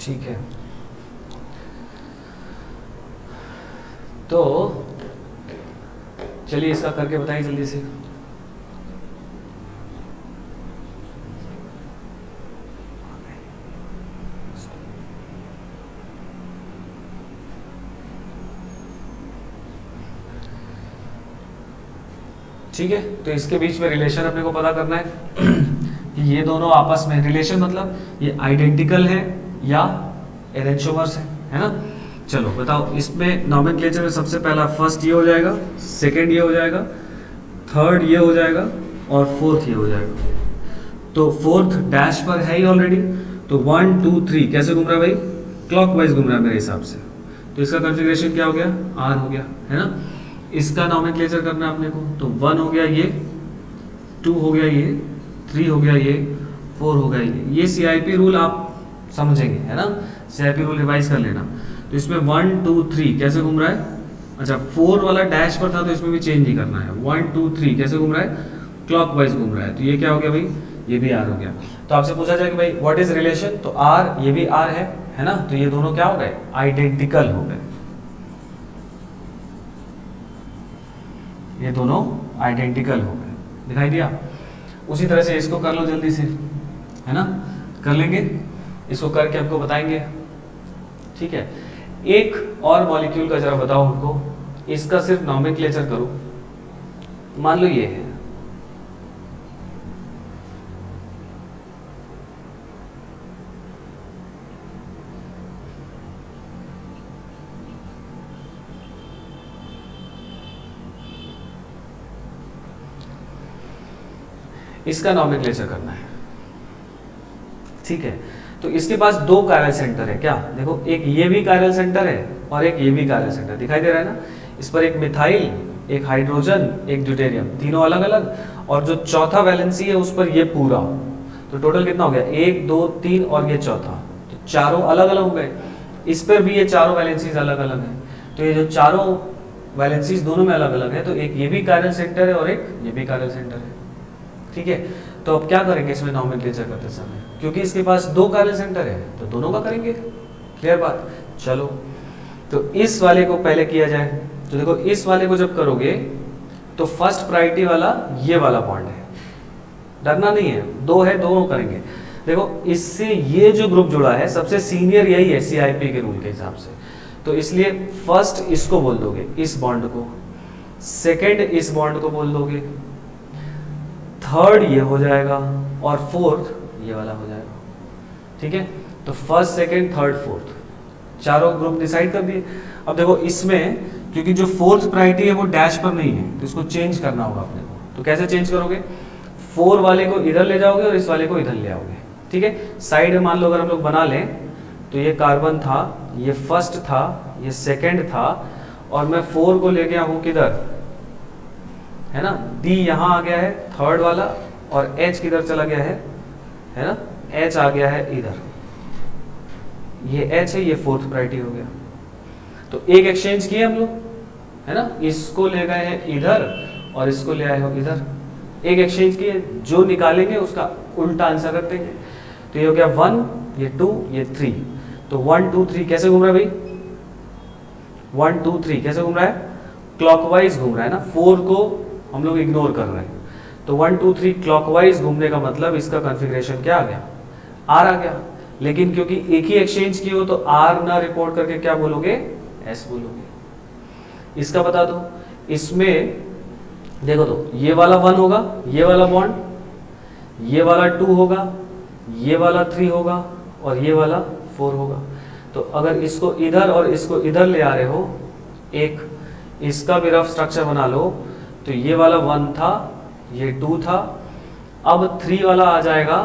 ठीक है, तो चलिए इसका करके बताइए जल्दी से। ठीक है, तो इसके बीच में रिलेशन अपने को पता करना है कि ये दोनों आपस में, रिलेशन मतलब ये आइडेंटिकल है या एनेंशियोमर्स है ना? चलो बताओ, इसमें नॉमेनक्लेचर में सबसे पहला फर्स्ट ये हो जाएगा, सेकंड ये हो जाएगा, थर्ड ये हो जाएगा और फोर्थ ये हो जाएगा। तो फोर्थ डैश पर है ही ऑलरेडी, तो 1 2 3 कैसे घूम रहा है भाई? क्लॉकवाइज घूम रहा है मेरे हिसाब से। तो इसका कॉन्फ़िगरेशन क्या हो गया? आर हो गया, है ना? इसका नॉमेनक्लेचर करना है अपने को, तो 1 हो गया ये, 2 हो गया ये, 3 हो गया ये, 4 हो गया ये। CIP रूल आप समझेंगे, है ना? CIP रूल रिवाइज कर लेना। तो इसमें 1 2 3 कैसे घूम रहा है? अच्छा, 4 वाला डैश पर था तो इसमें भी चेंज नहीं करना है। 1 2 3 कैसे घूम रहा है? क्लॉकवाइज घूम रहा है। तो ये क्या हो गया भाई? ये भी आर हो गया। तो आपसे पूछा जाए कि भाई व्हाट इज रिलेशन, तो आर, ये भी आर है ना? तो ये दोनों क्या हो गए? आइडेंटिकल हो गए, ये दोनों आइडेंटिकल हो गए। दिखाई दिया? उसी तरह से इसको कर लो जल्दी से, है ना? कर लेंगे, इसको करके आपको बताएंगे, ठीक है? एक और मॉलिक्यूल का जरा बताओ हमको, इसका सिर्फ नॉमेनक्लेचर करो। मान लो ये है, इसका नॉमेनक्लेचर करना है, ठीक है? तो इसके पास दो कायरल सेंटर है क्या? देखो, एक ये भी कायरल सेंटर है और एक ये भी कायरल सेंटर, दिखाई दे रहा है ना? इस पर एक मिथाइल, एक हाइड्रोजन, एक ड्यूटेरियम, तीनों अलग अलग, और जो चौथा वैलेंसी है उस पर ये पूरा। तो टोटल कितना हो गया? 1 2 3 और ये चौथा, तो चारों अलग अलग हो गए। इस पर भी ये चारों वैलेंसीज अलग अलग है, तो ये जो चारों वैलेंसीज दोनों में अलग अलग है, तो एक ये भी कायरल सेंटर है और एक ये भी कायरल सेंटर है, ठीक है? तो अब क्या करेंगे इसमें नॉमेनक्लेचर करते समय, क्योंकि इसके पास दो कायरल सेंटर है तो दोनों का करेंगे। क्लियर बात? चलो, तो इस वाले को पहले किया जाए, तो देखो इस वाले को जब करोगे तो फर्स्ट प्रायोरिटी वाला ये वाला बॉन्ड है, डरना नहीं है, दो है दोनों करेंगे। देखो इससे ये जो ग्रुप जुड़ा है सबसे सीनियर यही है CIP के रूल के हिसाब से, तो इसलिए फर्स्ट इसको बोल दोगे इस बॉन्ड को, सेकंड इस बॉन्ड को बोल दोगे, थर्ड ये हो जाएगा और फोर्थ ये वाला हो जाएगा। ठीक है, तो फर्स्ट सेकंड थर्ड फोर्थ चारों ग्रुप डिसाइड कर दिए। अब देखो इसमें क्योंकि जो फोर्थ प्रायोरिटी है वो डैश पर नहीं है तो इसको चेंज करना होगा अपने को, तो कैसे चेंज करोगे, 4 वाले को इधर ले जाओगे और इस वाले को इधर ले आओगे। ठीक है, साइड में मान लो अगर हम लोग बना लें तो ये कार्बन था, ये फर्स्ट था, ये सेकंड था, और मैं 4 को ले गया हूं किधर, है ना, D यहां आ गया है थर्ड वाला, और H किधर चला गया है ना, H आ गया है इधर, ये H है, ये फोर्थ प्रायोरिटी हो गया। तो एक एक्सचेंज किए हम लोग, है ना, इसको ले गए हैं इधर और इसको ले आए हो इधर, एक एक्सचेंज किए, जो निकालेंगे उसका उल्टा आंसर रख देंगे। तो ये हो गया 1, ये 2, ये 3, तो 1 2 3 कैसे घूम रहा है भाई, 1 2 3 कैसे घूम रहा है, क्लॉकवाइज घूम रहा है ना, 4 को हम लोग इग्नोर कर रहे हैं, तो 1 2 3 क्लॉकवाइज घूमने का मतलब इसका कॉन्फ़िगरेशन क्या आ गया, R आ गया। लेकिन क्योंकि एक ही एक्सचेंज किए हो तो R ना रिपोर्ट करके क्या बोलोगे, S बोलोगे। इसका बता दो, इसमें देखो तो ये वाला 1 होगा, ये वाला बॉन्ड, ये वाला 2 होगा, ये वाला 3 होगा और ये वाला 4 होगा। तो अगर इसको इधर और इसको इधर ले आ रहे हो, एक इसका भी रफ स्ट्रक्चर बना लो, तो ये वाला 1 था, ये 2 था, अब 3 वाला आ जाएगा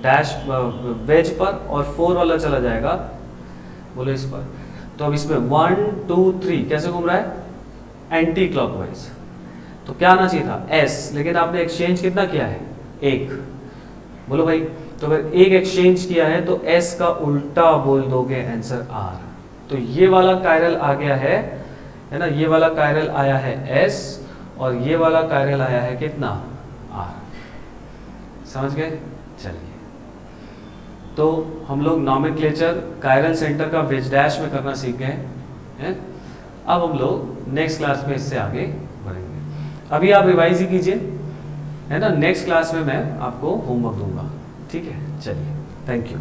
डैश वेज पर और 4 वाला चला जाएगा बोलो इस पर। तो अब इसमें 1 2 3 कैसे घूम रहा है, एंटी क्लॉकवाइज, तो क्या आना चाहिए था S, लेकिन आपने एक्सचेंज कितना किया है, एक, बोलो भाई। तो अगर एक एक्सचेंज किया है तो S का उल्टा बोल दोगे आंसर R। तो ये वाला कायरल आ गया है ना, ये वाला कायरल आया है S और ये वाला कायरल आया है कितना, R। समझ गए, चलिए। तो हम लोग नॉमेनक्लेचर कायरल सेंटर का वेज डैश में करना सीख गए हैं। अब हम लोग नेक्स्ट क्लास में इससे आगे बढ़ेंगे। अभी आप रिवाइज ही कीजिए, है ना, नेक्स्ट क्लास में मैं आपको होमवर्क दूंगा। ठीक है, चलिए, थैंक यू।